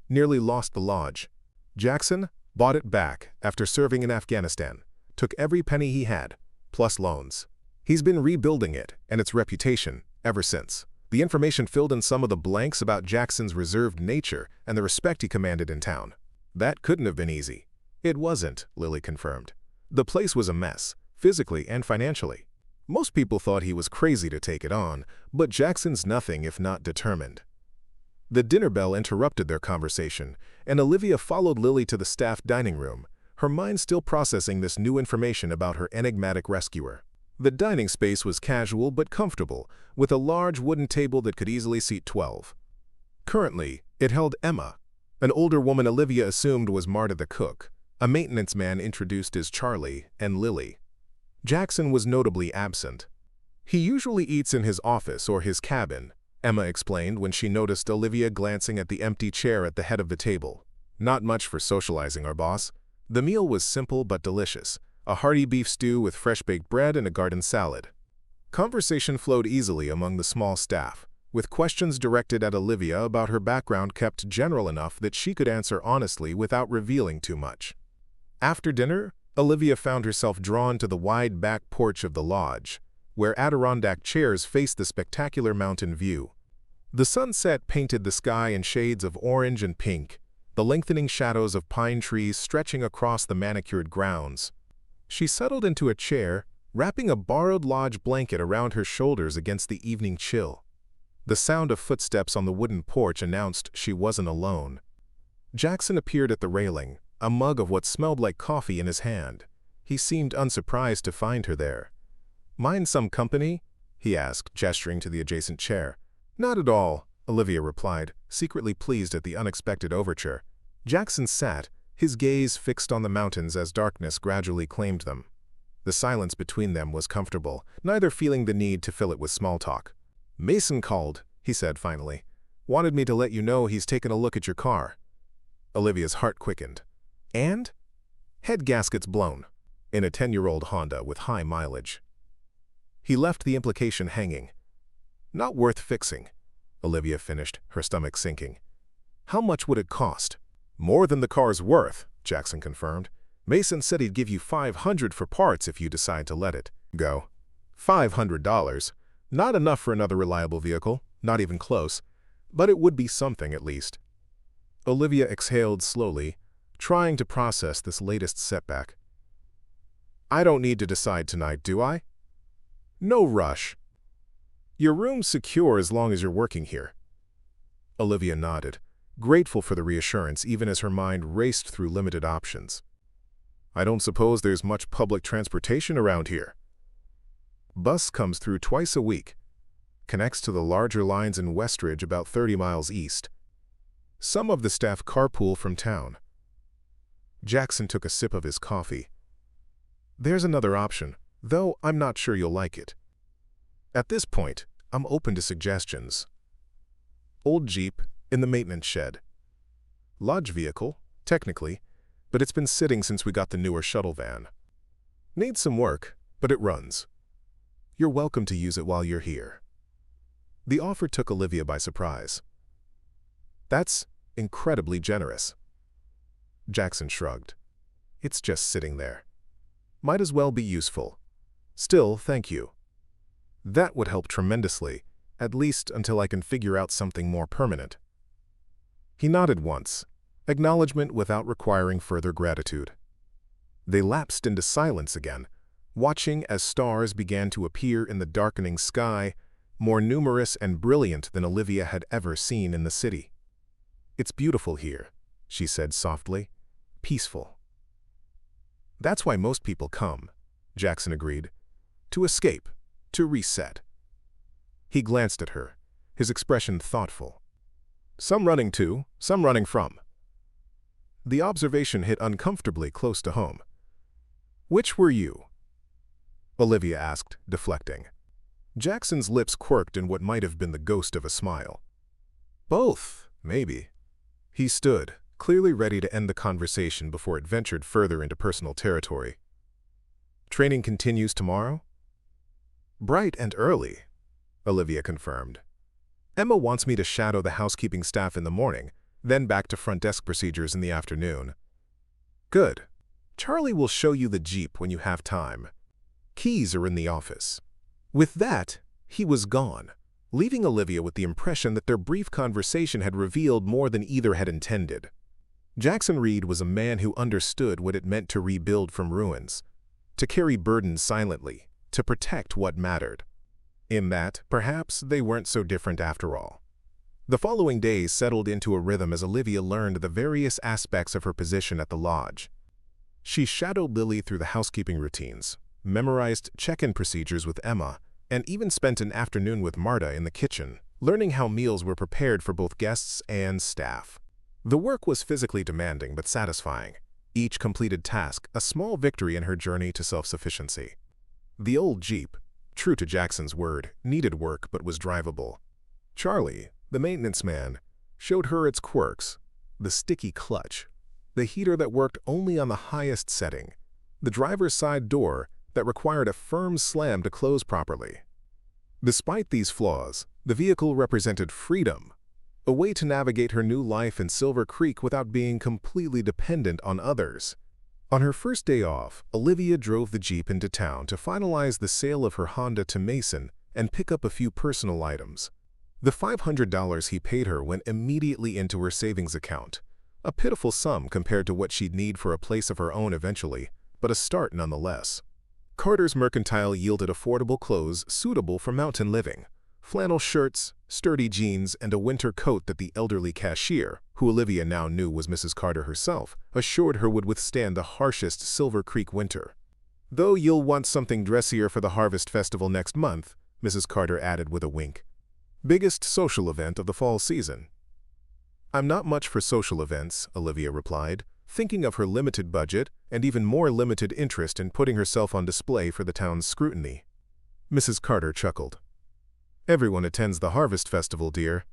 Nearly lost the lodge. Jackson bought it back after serving in Afghanistan. Took every penny he had, plus loans. He's been rebuilding it and its reputation ever since. The information filled in some of the blanks about Jackson's reserved nature and the respect he commanded in town. That couldn't have been easy." "It wasn't," Lily confirmed. "The place was a mess, physically and financially. Most people thought he was crazy to take it on, but Jackson's nothing if not determined." The dinner bell interrupted their conversation, and Olivia followed Lily to the staff dining room, her mind still processing this new information about her enigmatic rescuer. The dining space was casual but comfortable, with a large wooden table that could easily seat 12. Currently, it held Emma, an older woman Olivia assumed was Marta the cook, a maintenance man introduced as Charlie, and Lily. Jackson was notably absent. "He usually eats in his office or his cabin," Emma explained when she noticed Olivia glancing at the empty chair at the head of the table. "Not much for socializing, our boss." The meal was simple but delicious, a hearty beef stew with fresh-baked bread and a garden salad. Conversation flowed easily among the small staff, with questions directed at Olivia about her background kept general enough that she could answer honestly without revealing too much. After dinner, Olivia found herself drawn to the wide back porch of the lodge, where Adirondack chairs faced the spectacular mountain view. The sunset painted the sky in shades of orange and pink, the lengthening shadows of pine trees stretching across the manicured grounds. She settled into a chair, wrapping a borrowed lodge blanket around her shoulders against the evening chill. The sound of footsteps on the wooden porch announced she wasn't alone. Jackson appeared at the railing, a mug of what smelled like coffee in his hand. He seemed unsurprised to find her there. "Mind some company?" he asked, gesturing to the adjacent chair. "Not at all," Olivia replied, secretly pleased at the unexpected overture. Jackson sat, his gaze fixed on the mountains as darkness gradually claimed them. The silence between them was comfortable, neither feeling the need to fill it with small talk. "Mason called," he said finally. "Wanted me to let you know he's taken a look at your car." Olivia's heart quickened. "And?" "Head gaskets blown. In a 10-year-old Honda with high mileage." He left the implication hanging. "Not worth fixing," Olivia finished, her stomach sinking. "How much would it cost?" "More than the car's worth," Jackson confirmed. "Mason said he'd give you $500 for parts if you decide to let it go." $500. Not enough for another reliable vehicle, not even close, but it would be something at least. Olivia exhaled slowly, trying to process this latest setback. "I don't need to decide tonight, do I?" "No rush. Your room's secure as long as you're working here." Olivia nodded, grateful for the reassurance even as her mind raced through limited options. "I don't suppose there's much public transportation around here." "Bus comes through twice a week. Connects to the larger lines in Westridge about 30 miles east. Some of the staff carpool from town." Jackson took a sip of his coffee. There's another option, though I'm not sure you'll like it. At this point, I'm open to suggestions. Old Jeep in the maintenance shed. Lodge vehicle, technically, but it's been sitting since we got the newer shuttle van. Needs some work, but it runs. You're welcome to use it while you're here. The offer took Olivia by surprise. That's incredibly generous. Jackson shrugged. It's just sitting there. Might as well be useful. Still, thank you. That would help tremendously, at least until I can figure out something more permanent. He nodded once, acknowledgement without requiring further gratitude. They lapsed into silence again, watching as stars began to appear in the darkening sky, more numerous and brilliant than Olivia had ever seen in the city. It's beautiful here, she said softly. Peaceful. That's why most people come, Jackson agreed. To escape, to reset. He glanced at her, his expression thoughtful. Some running to, some running from. The observation hit uncomfortably close to home. Which were you? Olivia asked, deflecting. Jackson's lips quirked in what might have been the ghost of a smile. Both, maybe. He stood, clearly ready to end the conversation before it ventured further into personal territory. Training continues tomorrow? Bright and early, Olivia confirmed. Emma wants me to shadow the housekeeping staff in the morning, then back to front desk procedures in the afternoon. Good. Charlie will show you the Jeep when you have time. Keys are in the office. With that, he was gone, leaving Olivia with the impression that their brief conversation had revealed more than either had intended. Jackson Reed was a man who understood what it meant to rebuild from ruins, to carry burdens silently, to protect what mattered. In that, perhaps, they weren't so different after all. The following days settled into a rhythm as Olivia learned the various aspects of her position at the lodge. She shadowed Lily through the housekeeping routines, memorized check-in procedures with Emma, and even spent an afternoon with Marta in the kitchen, learning how meals were prepared for both guests and staff. The work was physically demanding but satisfying, each completed task a small victory in her journey to self-sufficiency. The old Jeep, true to Jackson's word, needed work but was drivable. Charlie, the maintenance man, showed her its quirks: the sticky clutch, the heater that worked only on the highest setting, the driver's side door that required a firm slam to close properly. Despite these flaws, the vehicle represented freedom, a way to navigate her new life in Silver Creek without being completely dependent on others. On her first day off, Olivia drove the Jeep into town to finalize the sale of her Honda to Mason and pick up a few personal items. The $500 he paid her went immediately into her savings account, a pitiful sum compared to what she'd need for a place of her own eventually, but a start nonetheless. Carter's Mercantile yielded affordable clothes suitable for mountain living: flannel shirts, sturdy jeans, and a winter coat that the elderly cashier, who Olivia now knew was Mrs. Carter herself, assured her would withstand the harshest Silver Creek winter. Though you'll want something dressier for the Harvest Festival next month, Mrs. Carter added with a wink. Biggest social event of the fall season. I'm not much for social events, Olivia replied, thinking of her limited budget and even more limited interest in putting herself on display for the town's scrutiny. Mrs. Carter chuckled. Everyone attends the Harvest Festival, dear.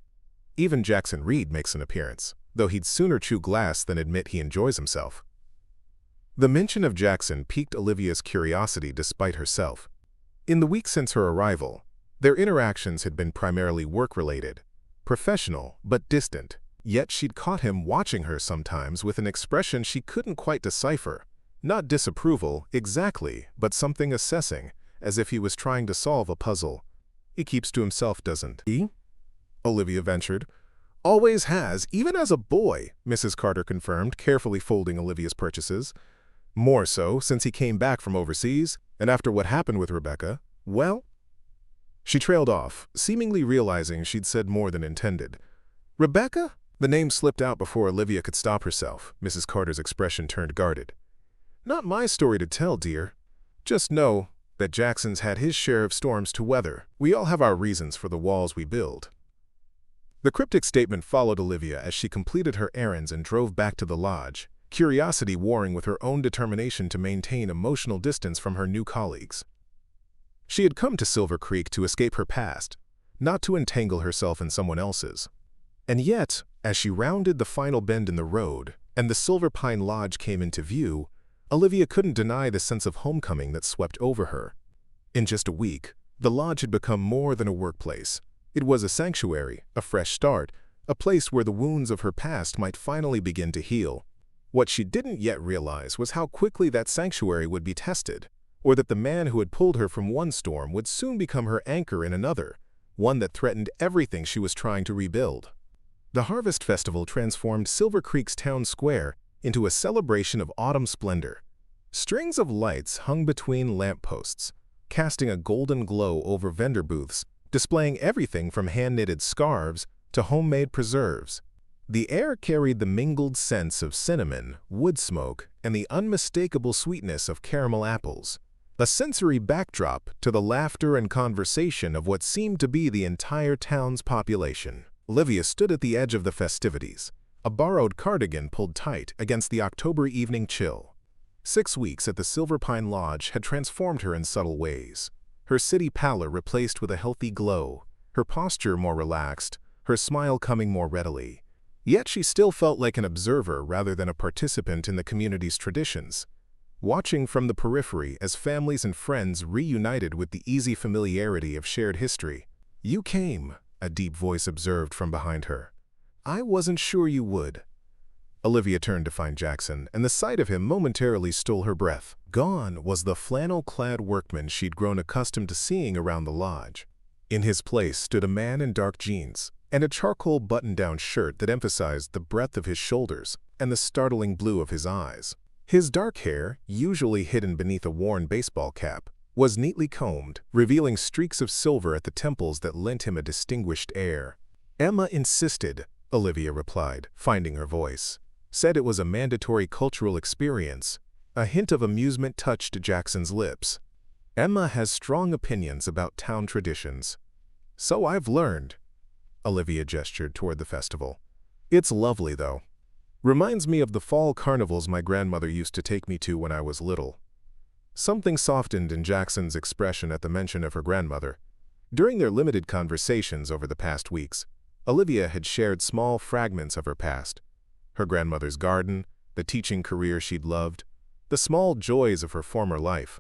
Even Jackson Reed makes an appearance, though he'd sooner chew glass than admit he enjoys himself. The mention of Jackson piqued Olivia's curiosity despite herself. In the week since her arrival, their interactions had been primarily work-related, professional but distant, yet she'd caught him watching her sometimes with an expression she couldn't quite decipher. Not disapproval, exactly, but something assessing, as if he was trying to solve a puzzle. He keeps to himself, doesn't he? Olivia ventured. Always has, even as a boy, Mrs. Carter confirmed, carefully folding Olivia's purchases. More so since he came back from overseas, and after what happened with Rebecca, well... She trailed off, seemingly realizing she'd said more than intended. Rebecca? The name slipped out before Olivia could stop herself. Mrs. Carter's expression turned guarded. Not my story to tell, dear. Just know that Jackson's had his share of storms to weather. We all have our reasons for the walls we build. The cryptic statement followed Olivia as she completed her errands and drove back to the lodge, curiosity warring with her own determination to maintain emotional distance from her new colleagues. She had come to Silver Creek to escape her past, not to entangle herself in someone else's. And yet, as she rounded the final bend in the road and the Silver Pine Lodge came into view, Olivia couldn't deny the sense of homecoming that swept over her. In just a week, the lodge had become more than a workplace. It was a sanctuary, a fresh start, a place where the wounds of her past might finally begin to heal. What she didn't yet realize was how quickly that sanctuary would be tested, or that the man who had pulled her from one storm would soon become her anchor in another, one that threatened everything she was trying to rebuild. The Harvest Festival transformed Silver Creek's town square into a celebration of autumn splendor. Strings of lights hung between lampposts, casting a golden glow over vendor booths, displaying everything from hand-knitted scarves to homemade preserves. The air carried the mingled scents of cinnamon, wood smoke, and the unmistakable sweetness of caramel apples, a sensory backdrop to the laughter and conversation of what seemed to be the entire town's population. Olivia stood at the edge of the festivities, a borrowed cardigan pulled tight against the October evening chill. 6 weeks at the Silver Pine Lodge had transformed her in subtle ways. Her city pallor replaced with a healthy glow, her posture more relaxed, her smile coming more readily. Yet she still felt like an observer rather than a participant in the community's traditions, watching from the periphery as families and friends reunited with the easy familiarity of shared history. "You came," a deep voice observed from behind her. "I wasn't sure you would." Olivia turned to find Jackson, and the sight of him momentarily stole her breath. Gone was the flannel-clad workman she'd grown accustomed to seeing around the lodge. In his place stood a man in dark jeans and a charcoal button-down shirt that emphasized the breadth of his shoulders and the startling blue of his eyes. His dark hair, usually hidden beneath a worn baseball cap, was neatly combed, revealing streaks of silver at the temples that lent him a distinguished air. "Emma insisted," Olivia replied, finding her voice. "Said it was a mandatory cultural experience." A hint of amusement touched Jackson's lips. "Emma has strong opinions about town traditions." "So I've learned." Olivia gestured toward the festival. "It's lovely, though. Reminds me of the fall carnivals my grandmother used to take me to when I was little." Something softened in Jackson's expression at the mention of her grandmother. During their limited conversations over the past weeks, Olivia had shared small fragments of her past. Her grandmother's garden, the teaching career she'd loved, the small joys of her former life.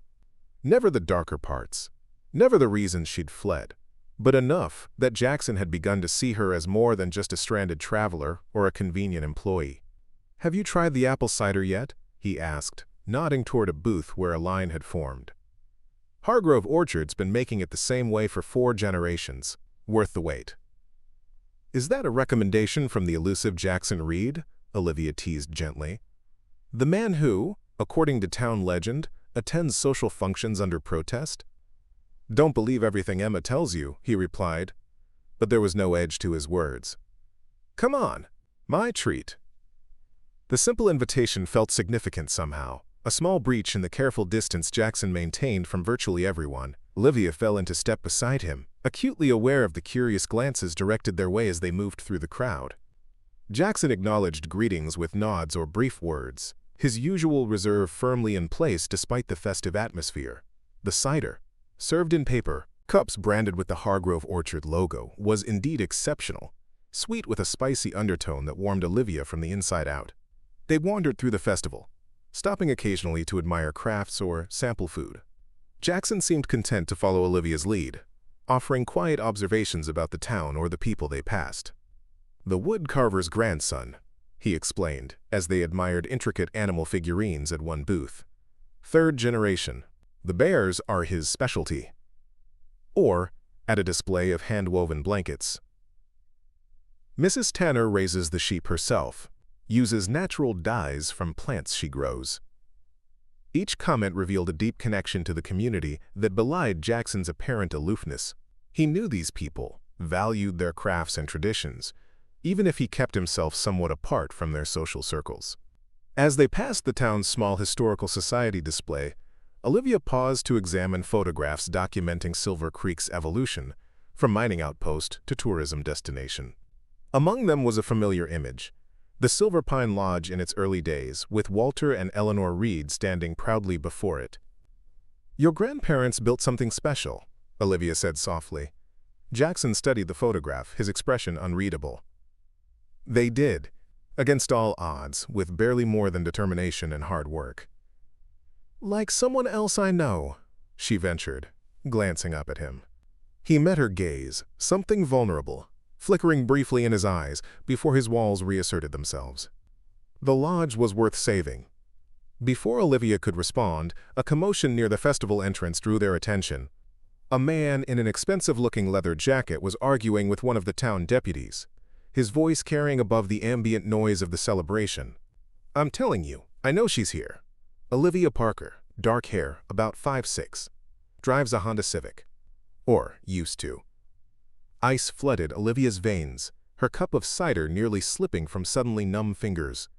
Never the darker parts, never the reasons she'd fled, but enough that Jackson had begun to see her as more than just a stranded traveler or a convenient employee. "Have you tried the apple cider yet?" he asked, nodding toward a booth where a line had formed. "Hargrove Orchard's been making it the same way for 4 generations. Worth the wait." "Is that a recommendation from the elusive Jackson Reed?" Olivia teased gently. "The man who, according to town legend, attends social functions under protest?" "Don't believe everything Emma tells you," he replied, but there was no edge to his words. "Come on, my treat." The simple invitation felt significant somehow, a small breach in the careful distance Jackson maintained from virtually everyone. Olivia fell into step beside him, acutely aware of the curious glances directed their way as they moved through the crowd. Jackson acknowledged greetings with nods or brief words, his usual reserve firmly in place despite the festive atmosphere. The cider, served in paper, cups branded with the Hargrove Orchard logo, was indeed exceptional, sweet with a spicy undertone that warmed Olivia from the inside out. They wandered through the festival, stopping occasionally to admire crafts or sample food. Jackson seemed content to follow Olivia's lead, offering quiet observations about the town or the people they passed. "The wood carver's grandson," he explained, as they admired intricate animal figurines at one booth. "3rd generation. The bears are his specialty." Or, at a display of hand-woven blankets, "Mrs. Tanner raises the sheep herself, uses natural dyes from plants she grows." Each comment revealed a deep connection to the community that belied Jackson's apparent aloofness. He knew these people, valued their crafts and traditions, even if he kept himself somewhat apart from their social circles. As they passed the town's small historical society display, Olivia paused to examine photographs documenting Silver Creek's evolution, from mining outpost to tourism destination. Among them was a familiar image, The Silver Pine Lodge in its early days, with Walter and Eleanor Reed standing proudly before it. "Your grandparents built something special," Olivia said softly. Jackson studied the photograph, his expression unreadable. "They did, against all odds, with barely more than determination and hard work." "Like someone else I know," she ventured, glancing up at him. He met her gaze, something vulnerable, flickering briefly in his eyes before his walls reasserted themselves. The lodge was worth saving. Before Olivia could respond, a commotion near the festival entrance drew their attention. A man in an expensive-looking leather jacket was arguing with one of the town deputies, his voice carrying above the ambient noise of the celebration. "I'm telling you, I know she's here. Olivia Parker, dark hair, about 5'6", drives a Honda Civic. Or used to." Ice flooded Olivia's veins, her cup of cider nearly slipping from suddenly numb fingers.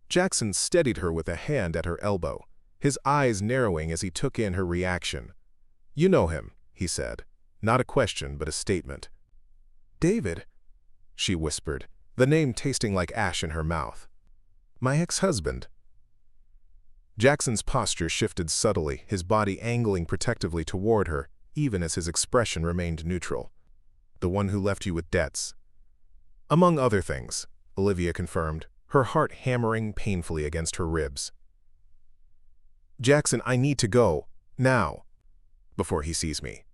Jackson steadied her with a hand at her elbow, his eyes narrowing as he took in her reaction. "You know him," he said, not a question but a statement. "David," she whispered, the name tasting like ash in her mouth. "My ex-husband." Jackson's posture shifted subtly, his body angling protectively toward her, even as his expression remained neutral. "The one who left you with debts." "Among other things," Olivia confirmed, her heart hammering painfully against her ribs. "Jackson, I need to go, now, before he sees me."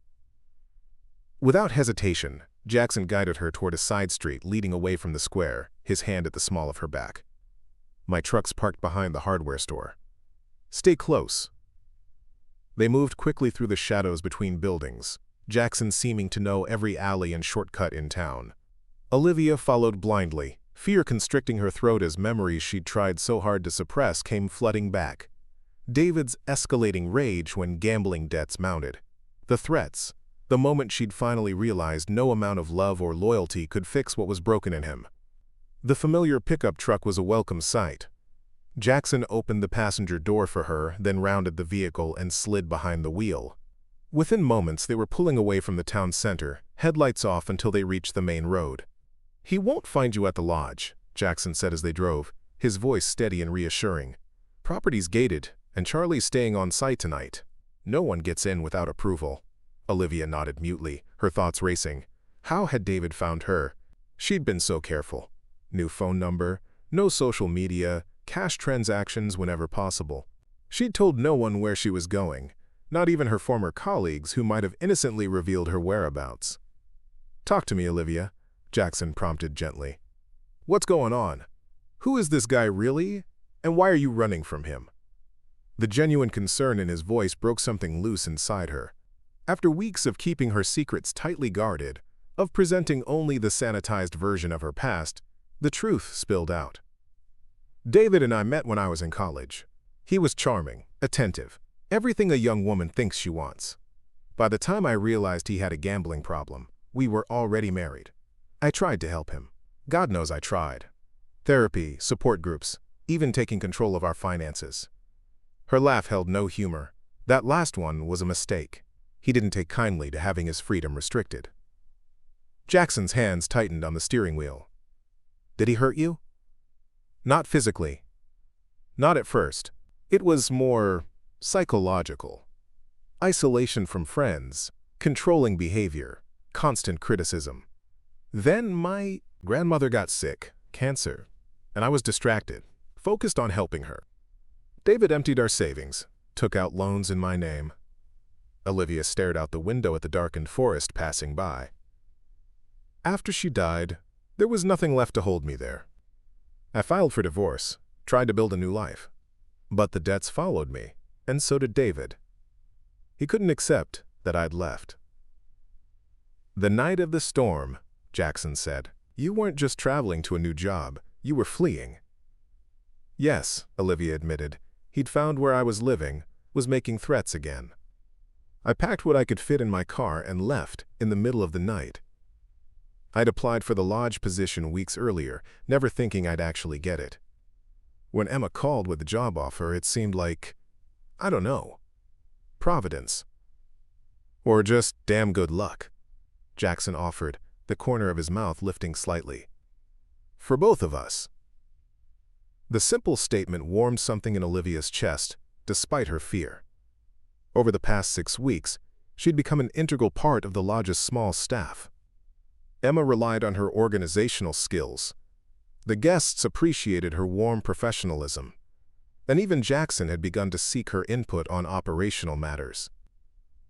Without hesitation, Jackson guided her toward a side street leading away from the square, his hand at the small of her back. "My truck's parked behind the hardware store. Stay close." They moved quickly through the shadows between buildings, Jackson seeming to know every alley and shortcut in town. Olivia followed blindly, fear constricting her throat as memories she'd tried so hard to suppress came flooding back. David's escalating rage when gambling debts mounted. The threats, the moment she'd finally realized no amount of love or loyalty could fix what was broken in him. The familiar pickup truck was a welcome sight. Jackson opened the passenger door for her, then rounded the vehicle and slid behind the wheel. Within moments, they were pulling away from the town center, headlights off until they reached the main road. "He won't find you at the lodge," Jackson said as they drove, his voice steady and reassuring. "Property's gated, and Charlie's staying on site tonight. No one gets in without approval." Olivia nodded mutely, her thoughts racing. How had David found her? She'd been so careful. New phone number, no social media, cash transactions whenever possible. She'd told no one where she was going, not even her former colleagues who might have innocently revealed her whereabouts. "Talk to me, Olivia," Jackson prompted gently. "What's going on? Who is this guy really? And why are you running from him?" The genuine concern in his voice broke something loose inside her. After weeks of keeping her secrets tightly guarded, of presenting only the sanitized version of her past, the truth spilled out. "David and I met when I was in college. He was charming, attentive, everything a young woman thinks she wants. By the time I realized he had a gambling problem, we were already married. I tried to help him. God knows I tried. Therapy, support groups, even taking control of our finances." Her laugh held no humor. That last one was a mistake. He didn't take kindly to having his freedom restricted. Jackson's hands tightened on the steering wheel. "Did he hurt you?" "Not physically. Not at first. It was more psychological. Isolation from friends, controlling behavior, constant criticism. Then my grandmother got sick, cancer, and I was distracted, focused on helping her. David emptied our savings, took out loans in my name." Olivia stared out the window at the darkened forest passing by. "After she died, there was nothing left to hold me there. I filed for divorce, tried to build a new life. But the debts followed me, and so did David. He couldn't accept that I'd left." "The night of the storm," Jackson said. "You weren't just traveling to a new job, you were fleeing." "Yes," Olivia admitted. "He'd found where I was living, was making threats again. I packed what I could fit in my car and left in the middle of the night. I'd applied for the lodge position weeks earlier, never thinking I'd actually get it. When Emma called with the job offer, it seemed like, I don't know, Providence. Or just damn good luck," Jackson offered, the corner of his mouth lifting slightly. "For both of us." The simple statement warmed something in Olivia's chest, despite her fear. Over the past 6 weeks, she'd become an integral part of the lodge's small staff. Emma relied on her organizational skills. The guests appreciated her warm professionalism. And even Jackson had begun to seek her input on operational matters.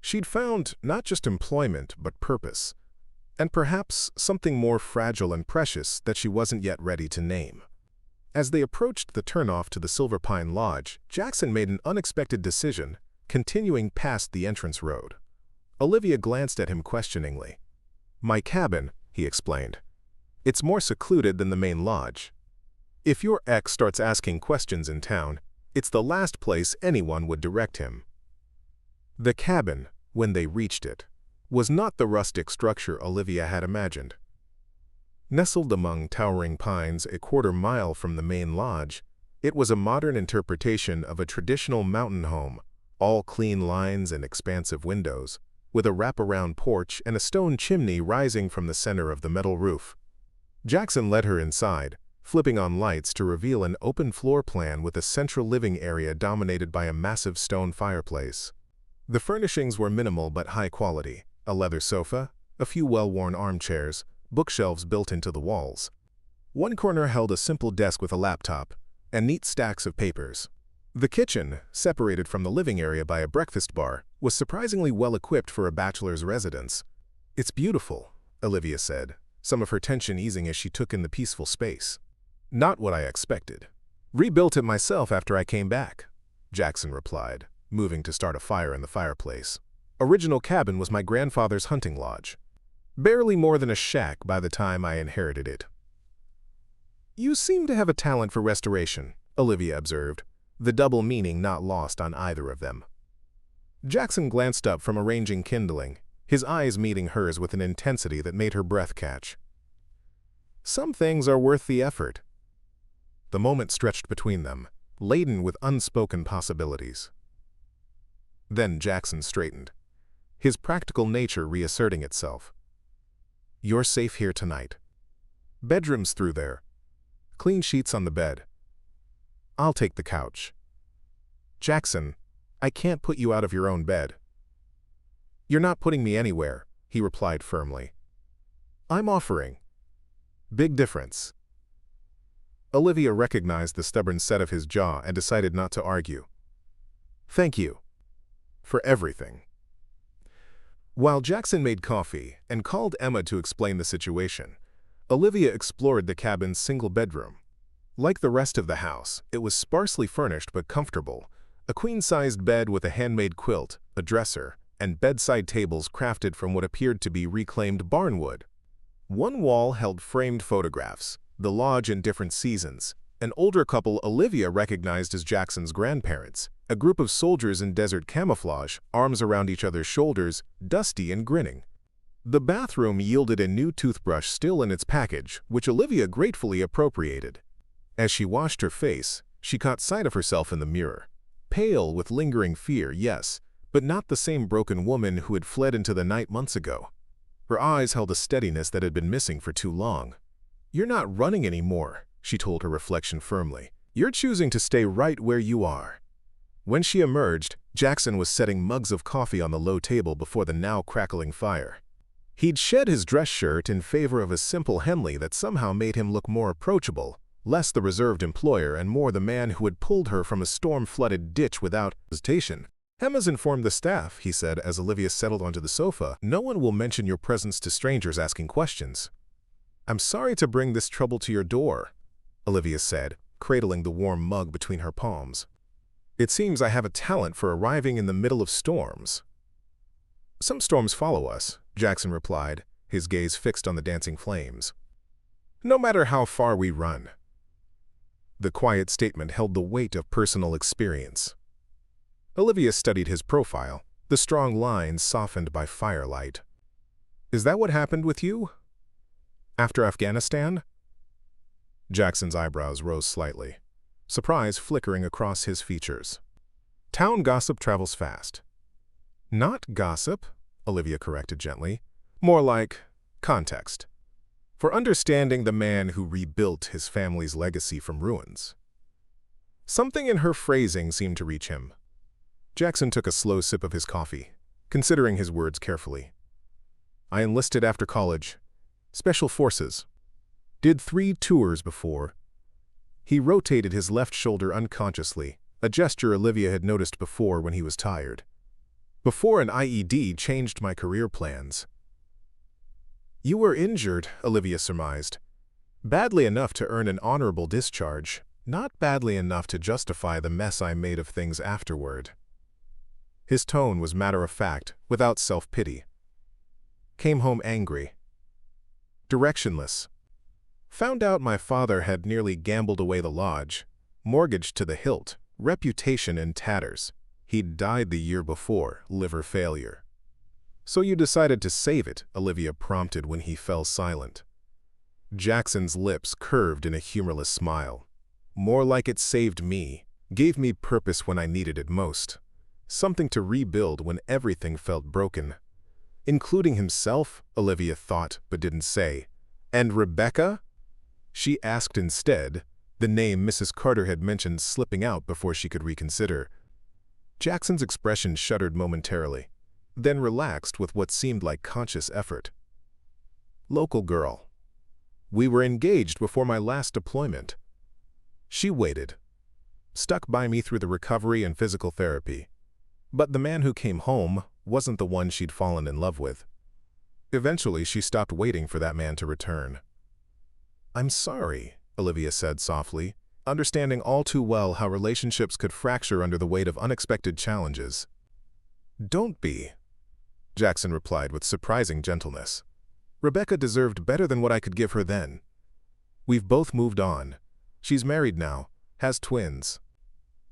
She'd found not just employment, but purpose, and perhaps something more fragile and precious that she wasn't yet ready to name. As they approached the turnoff to the Silver Pine Lodge, Jackson made an unexpected decision, continuing past the entrance road. Olivia glanced at him questioningly. "My cabin," he explained. "It's more secluded than the main lodge. If your ex starts asking questions in town, it's the last place anyone would direct him." The cabin, when they reached it, was not the rustic structure Olivia had imagined. Nestled among towering pines a quarter-mile from the main lodge, it was a modern interpretation of a traditional mountain home, all clean lines and expansive windows, with a wraparound porch and a stone chimney rising from the center of the metal roof. Jackson led her inside, flipping on lights to reveal an open floor plan with a central living area dominated by a massive stone fireplace. The furnishings were minimal but high quality: a leather sofa, a few well-worn armchairs, bookshelves built into the walls. One corner held a simple desk with a laptop and neat stacks of papers. The kitchen, separated from the living area by a breakfast bar, was surprisingly well equipped for a bachelor's residence. "It's beautiful," Olivia said, some of her tension easing as she took in the peaceful space. "Not what I expected. Rebuilt it myself after I came back," Jackson replied, moving to start a fire in the fireplace. "Original cabin was my grandfather's hunting lodge. Barely more than a shack by the time I inherited it." "You seem to have a talent for restoration," Olivia observed, the double meaning not lost on either of them. Jackson glanced up from arranging kindling, his eyes meeting hers with an intensity that made her breath catch. "Some things are worth the effort." The moment stretched between them, laden with unspoken possibilities. Then Jackson straightened, his practical nature reasserting itself. "You're safe here tonight. Bedroom's through there. Clean sheets on the bed. I'll take the couch. Jackson, I can't put you out of your own bed." "You're not putting me anywhere," he replied firmly. "I'm offering." "Big difference." Olivia recognized the stubborn set of his jaw and decided not to argue. "Thank you. For everything." While Jackson made coffee and called Emma to explain the situation, Olivia explored the cabin's single bedroom. Like the rest of the house, it was sparsely furnished but comfortable: a queen-sized bed with a handmade quilt, a dresser, and bedside tables crafted from what appeared to be reclaimed barnwood. One wall held framed photographs, the lodge in different seasons, an older couple Olivia recognized as Jackson's grandparents, a group of soldiers in desert camouflage, arms around each other's shoulders, dusty and grinning. The bathroom yielded a new toothbrush still in its package, which Olivia gratefully appropriated. As she washed her face, she caught sight of herself in the mirror. Pale with lingering fear, yes, but not the same broken woman who had fled into the night months ago. Her eyes held a steadiness that had been missing for too long. "You're not running anymore," she told her reflection firmly. "You're choosing to stay right where you are." When she emerged, Jackson was setting mugs of coffee on the low table before the now crackling fire. He'd shed his dress shirt in favor of a simple Henley that somehow made him look more approachable, less the reserved employer and more the man who had pulled her from a storm-flooded ditch without hesitation. "Emma's informed the staff," he said as Olivia settled onto the sofa. "No one will mention your presence to strangers asking questions." "I'm sorry to bring this trouble to your door," Olivia said, cradling the warm mug between her palms. "It seems I have a talent for arriving in the middle of storms." "Some storms follow us," Jackson replied, his gaze fixed on the dancing flames. "No matter how far we run." The quiet statement held the weight of personal experience. Olivia studied his profile, the strong lines softened by firelight. "Is that what happened with you? After Afghanistan?" Jackson's eyebrows rose slightly, surprise flickering across his features. "Town gossip travels fast." "Not gossip," Olivia corrected gently. "More like context. For understanding the man who rebuilt his family's legacy from ruins." Something in her phrasing seemed to reach him. Jackson took a slow sip of his coffee, considering his words carefully. I enlisted after college. Special Forces. Did 3 tours before. He rotated his left shoulder unconsciously, a gesture Olivia had noticed before when he was tired. Before an IED changed my career plans. You were injured, Olivia surmised. Badly enough to earn an honorable discharge, not badly enough to justify the mess I made of things afterward. His tone was matter-of-fact, without self-pity. Came home angry. Directionless. Found out my father had nearly gambled away the lodge, mortgaged to the hilt, reputation in tatters. He'd died the year before, liver failure. So you decided to save it, Olivia prompted when he fell silent. Jackson's lips curved in a humorless smile. More like it saved me, gave me purpose when I needed it most. Something to rebuild when everything felt broken. Including himself, Olivia thought but didn't say. And Rebecca? She asked instead, the name Mrs. Carter had mentioned slipping out before she could reconsider. Jackson's expression shuddered momentarily, then relaxed with what seemed like conscious effort. Local girl. We were engaged before my last deployment. She waited. Stuck by me through the recovery and physical therapy. But the man who came home wasn't the one she'd fallen in love with. Eventually, she stopped waiting for that man to return. I'm sorry, Olivia said softly, understanding all too well how relationships could fracture under the weight of unexpected challenges. Don't be, Jackson replied with surprising gentleness. Rebecca deserved better than what I could give her then. We've both moved on. She's married now, has twins.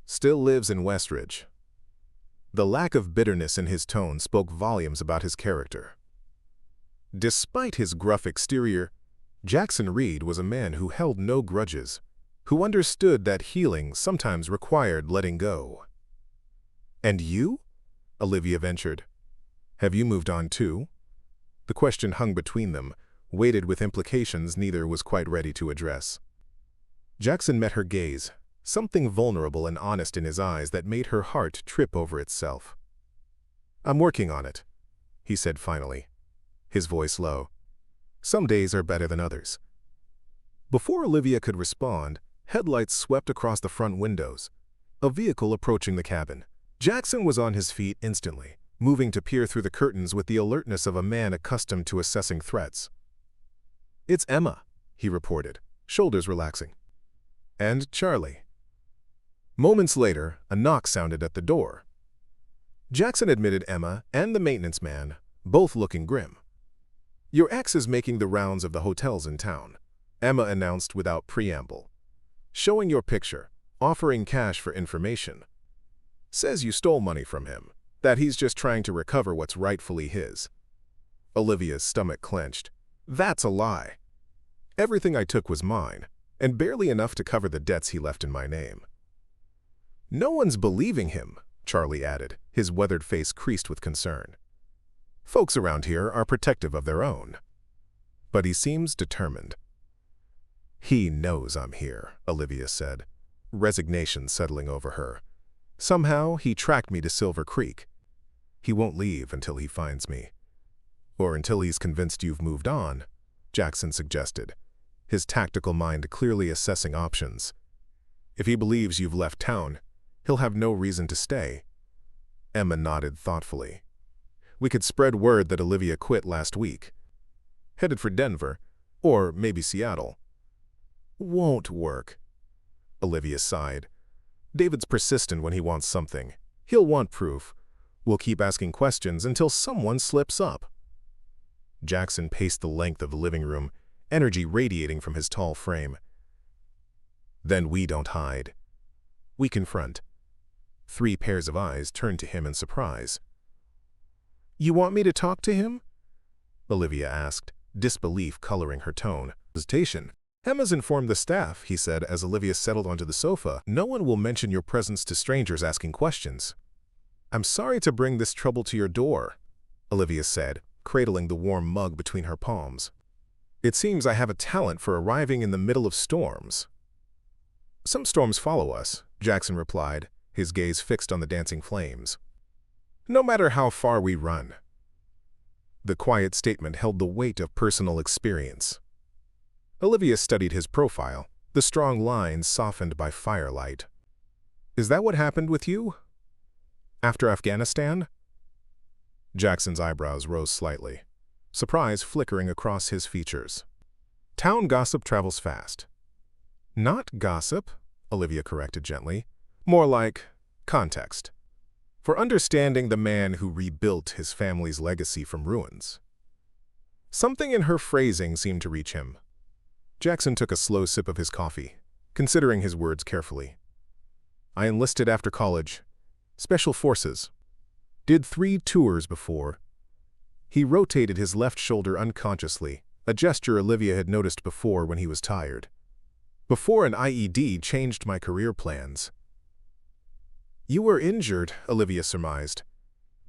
Still lives in Westridge. The lack of bitterness in his tone spoke volumes about his character. Despite his gruff exterior, Jackson Reed was a man who held no grudges, who understood that healing sometimes required letting go. And you? Olivia ventured. Have you moved on too? The question hung between them, weighted with implications neither was quite ready to address. Jackson met her gaze, something vulnerable and honest in his eyes that made her heart trip over itself. I'm working on it, he said finally, his voice low. Some days are better than others. Before Olivia could respond, headlights swept across the front windows, a vehicle approaching the cabin. Jackson was on his feet instantly, moving to peer through the curtains with the alertness of a man accustomed to assessing threats. It's Emma, he reported, shoulders relaxing. And Charlie. Moments later, a knock sounded at the door. Jackson admitted Emma and the maintenance man, both looking grim. Your ex is making the rounds of the hotels in town, Emma announced without preamble. Showing your picture, offering cash for information. Says you stole money from him, that he's just trying to recover what's rightfully his. Olivia's stomach clenched. That's a lie. Everything I took was mine, and barely enough to cover the debts he left in my name. No one's believing him, Charlie added, his weathered face creased with concern. Folks around here are protective of their own. But he seems determined. He knows I'm here, Olivia said, resignation settling over her. Somehow, he tracked me to Silver Creek. He won't leave until he finds me. Or until he's convinced you've moved on, Jackson suggested, his tactical mind clearly assessing options. If he believes you've left town, he'll have no reason to stay. Emma nodded thoughtfully. We could spread word that Olivia quit last week. Headed for Denver, or maybe Seattle. Won't work. Olivia sighed. David's persistent when he wants something. He'll want proof. We'll keep asking questions until someone slips up. Jackson paced the length of the living room, energy radiating from his tall frame. Then we don't hide. We confront. 3 pairs of eyes turned to him in surprise. You want me to talk to him? Olivia asked, disbelief coloring her tone. Hesitation. Emma's informed the staff, he said as Olivia settled onto the sofa. No one will mention your presence to strangers asking questions. I'm sorry to bring this trouble to your door, Olivia said, cradling the warm mug between her palms. It seems I have a talent for arriving in the middle of storms. Some storms follow us, Jackson replied, his gaze fixed on the dancing flames. No matter how far we run. The quiet statement held the weight of personal experience. Olivia studied his profile, the strong lines softened by firelight. Is that what happened with you? After Afghanistan? Jackson's eyebrows rose slightly, surprise flickering across his features. Town gossip travels fast. Not gossip, Olivia corrected gently. More like context. For understanding the man who rebuilt his family's legacy from ruins. Something in her phrasing seemed to reach him. Jackson took a slow sip of his coffee, considering his words carefully. I enlisted after college. Special Forces. Did 3 tours before. He rotated his left shoulder unconsciously, a gesture Olivia had noticed before when he was tired. Before an IED changed my career plans. You were injured, Olivia surmised.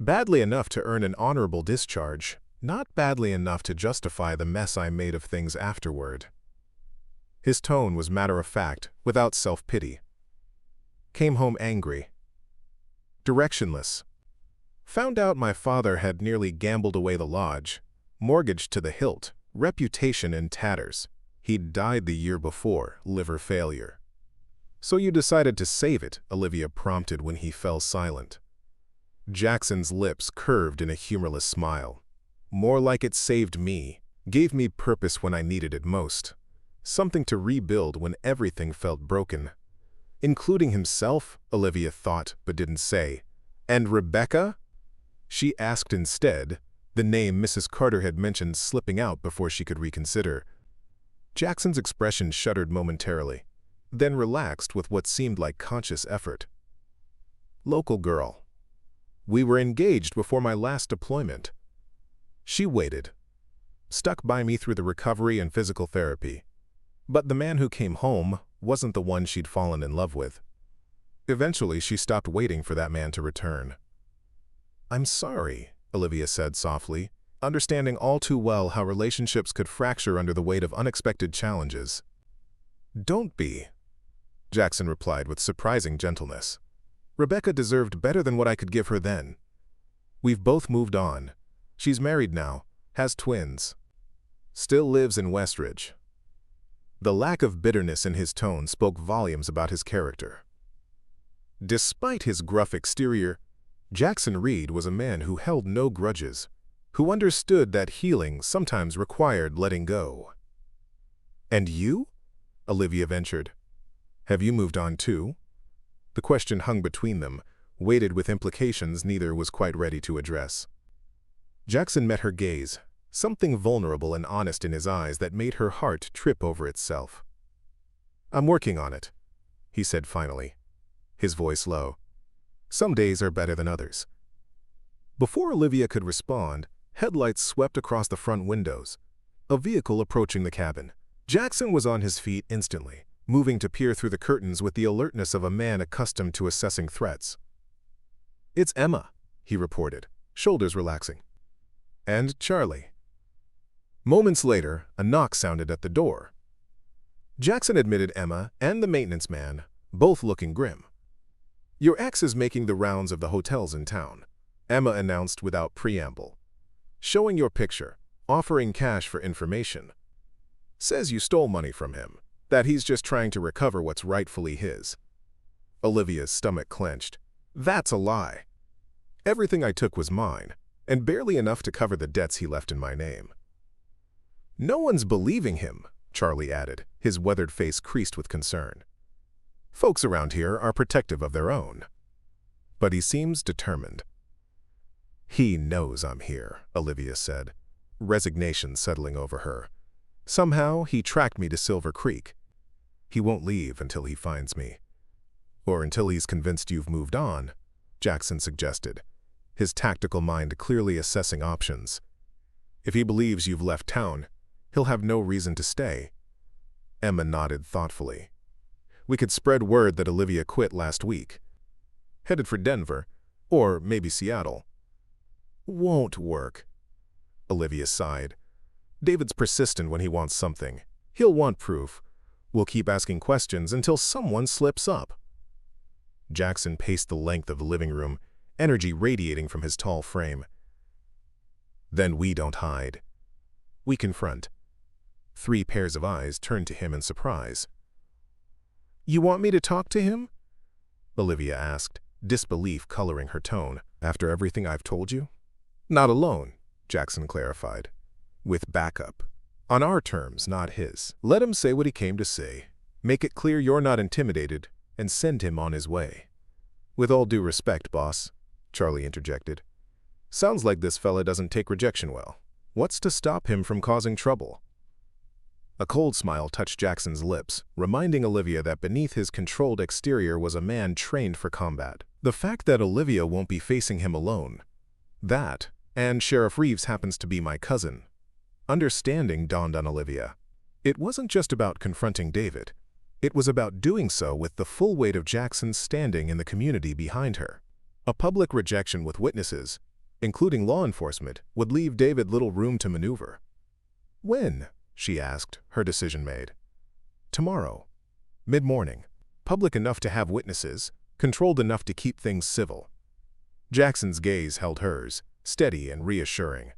Badly enough to earn an honorable discharge, not badly enough to justify the mess I made of things afterward. His tone was matter-of-fact, without self-pity. Came home angry. Directionless. Found out my father had nearly gambled away the lodge, mortgaged to the hilt, reputation in tatters. He'd died the year before, liver failure. So you decided to save it, Olivia prompted when he fell silent. Jackson's lips curved in a humorless smile. More like it saved me, gave me purpose when I needed it most. Something to rebuild when everything felt broken. Including himself, Olivia thought but didn't say. And Rebecca? She asked instead, the name Mrs. Carter had mentioned slipping out before she could reconsider. Jackson's expression shuddered momentarily, then relaxed with what seemed like conscious effort. Local girl. We were engaged before my last deployment. She waited, stuck by me through the recovery and physical therapy. But the man who came home wasn't the one she'd fallen in love with. Eventually, she stopped waiting for that man to return. I'm sorry, Olivia said softly, understanding all too well how relationships could fracture under the weight of unexpected challenges. Don't be, Jackson replied with surprising gentleness. Rebecca deserved better than what I could give her then. We've both moved on. She's married now, has twins. Still lives in Westridge. The lack of bitterness in his tone spoke volumes about his character. Despite his gruff exterior, Jackson Reed was a man who held no grudges, who understood that healing sometimes required letting go. And you? Olivia ventured. Have you moved on too? The question hung between them, weighted with implications neither was quite ready to address. Jackson met her gaze, something vulnerable and honest in his eyes that made her heart trip over itself. I'm working on it, he said finally, his voice low. Some days are better than others. Before Olivia could respond, headlights swept across the front windows, a vehicle approaching the cabin. Jackson was on his feet instantly, moving to peer through the curtains with the alertness of a man accustomed to assessing threats. It's Emma, he reported, shoulders relaxing. And Charlie. Moments later, a knock sounded at the door. Jackson admitted Emma and the maintenance man, both looking grim. Your ex is making the rounds of the hotels in town, Emma announced without preamble. Showing your picture, offering cash for information. Says you stole money from him, that he's just trying to recover what's rightfully his. Olivia's stomach clenched. That's a lie. Everything I took was mine, and barely enough to cover the debts he left in my name. No one's believing him, Charlie added, his weathered face creased with concern. Folks around here are protective of their own. But he seems determined. He knows I'm here, Olivia said, resignation settling over her. Somehow, he tracked me to Silver Creek. He won't leave until he finds me. Or until he's convinced you've moved on, Jackson suggested, his tactical mind clearly assessing options. If he believes you've left town, he'll have no reason to stay. Emma nodded thoughtfully. We could spread word that Olivia quit last week. Headed for Denver, or maybe Seattle. Won't work. Olivia sighed. David's persistent when he wants something. He'll want proof. We'll keep asking questions until someone slips up. Jackson paced the length of the living room, energy radiating from his tall frame. Then we don't hide. We confront. 3 pairs of eyes turned to him in surprise. "You want me to talk to him?" Olivia asked, disbelief coloring her tone. "After everything I've told you?" "Not alone," Jackson clarified. "With backup. On our terms, not his. Let him say what he came to say. Make it clear you're not intimidated, and send him on his way." "With all due respect, boss," Charlie interjected. "Sounds like this fella doesn't take rejection well. What's to stop him from causing trouble?" A cold smile touched Jackson's lips, reminding Olivia that beneath his controlled exterior was a man trained for combat. The fact that Olivia won't be facing him alone. That, and Sheriff Reeves happens to be my cousin. Understanding dawned on Olivia. It wasn't just about confronting David. It was about doing so with the full weight of Jackson's standing in the community behind her. A public rejection with witnesses, including law enforcement, would leave David little room to maneuver. "When?" she asked, her decision made. "Tomorrow. Mid-morning. Public enough to have witnesses, controlled enough to keep things civil." Jackson's gaze held hers, steady and reassuring.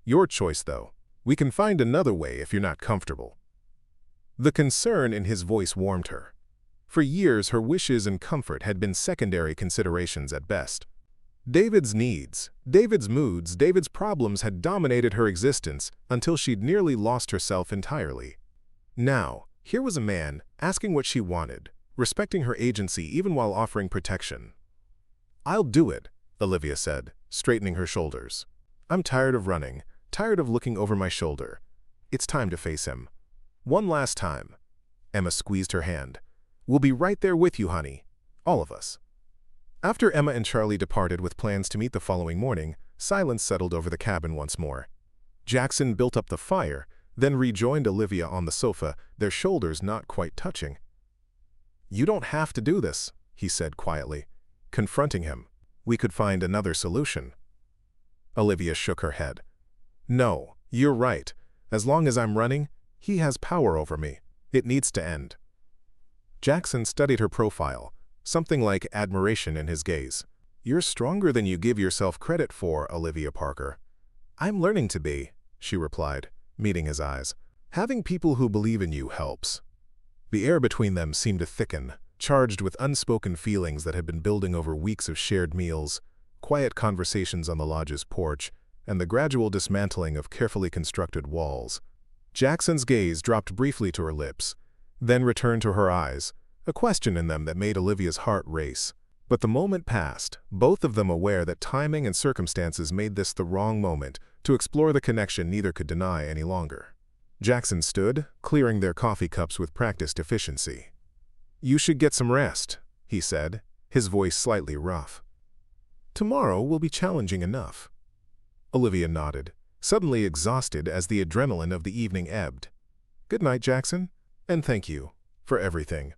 "Your choice, though. We can find another way if you're not comfortable." The concern in his voice warmed her. For years, her wishes and comfort had been secondary considerations at best. David's needs, David's moods, David's problems had dominated her existence until she'd nearly lost herself entirely. Now, here was a man asking what she wanted, respecting her agency even while offering protection. "I'll do it," Olivia said, straightening her shoulders. "I'm tired of running, tired of looking over my shoulder. It's time to face him. One last time." Emma squeezed her hand. "We'll be right there with you, honey. All of us." After Emma and Charlie departed with plans to meet the following morning, silence settled over the cabin once more. Jackson built up the fire, then rejoined Olivia on the sofa, their shoulders not quite touching. "You don't have to do this," he said quietly, confronting him. "We could find another solution." Olivia shook her head. "No, you're right. As long as I'm running, he has power over me. It needs to end." Jackson studied her profile, something like admiration in his gaze. "You're stronger than you give yourself credit for, Olivia Parker." "I'm learning to be," she replied, meeting his eyes. "Having people who believe in you helps." The air between them seemed to thicken, charged with unspoken feelings that had been building over weeks of shared meals, quiet conversations on the lodge's porch, and the gradual dismantling of carefully constructed walls. Jackson's gaze dropped briefly to her lips, then returned to her eyes, a question in them that made Olivia's heart race. But the moment passed, both of them aware that timing and circumstances made this the wrong moment to explore the connection neither could deny any longer. Jackson stood, clearing their coffee cups with practiced efficiency. "You should get some rest," he said, his voice slightly rough. "Tomorrow will be challenging enough." Olivia nodded, suddenly exhausted as the adrenaline of the evening ebbed. "Good night, Jackson, and thank you for everything."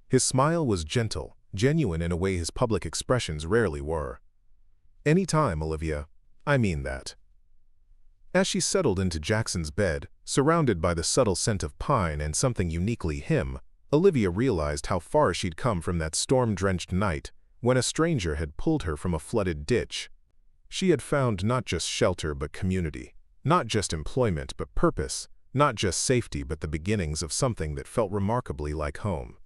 His smile was gentle, genuine in a way his public expressions rarely were. "Any time, Olivia. I mean that." As she settled into Jackson's bed, surrounded by the subtle scent of pine and something uniquely him, Olivia realized how far she'd come from that storm-drenched night when a stranger had pulled her from a flooded ditch. She had found not just shelter but community, not just employment but purpose, not just safety but the beginnings of something that felt remarkably like home.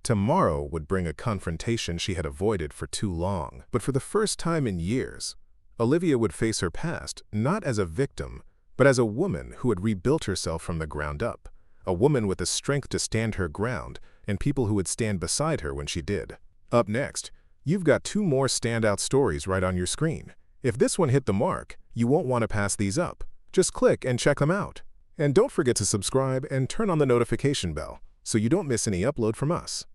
Tomorrow would bring a confrontation she had avoided for too long, but for the first time in years, Olivia would face her past not as a victim, but as a woman who had rebuilt herself from the ground up, a woman with the strength to stand her ground and people who would stand beside her when she did. Up next, you've got 2 more standout stories right on your screen. If this one hit the mark, you won't want to pass these up. Just click and check them out. And don't forget to subscribe and turn on the notification bell so you don't miss any upload from us.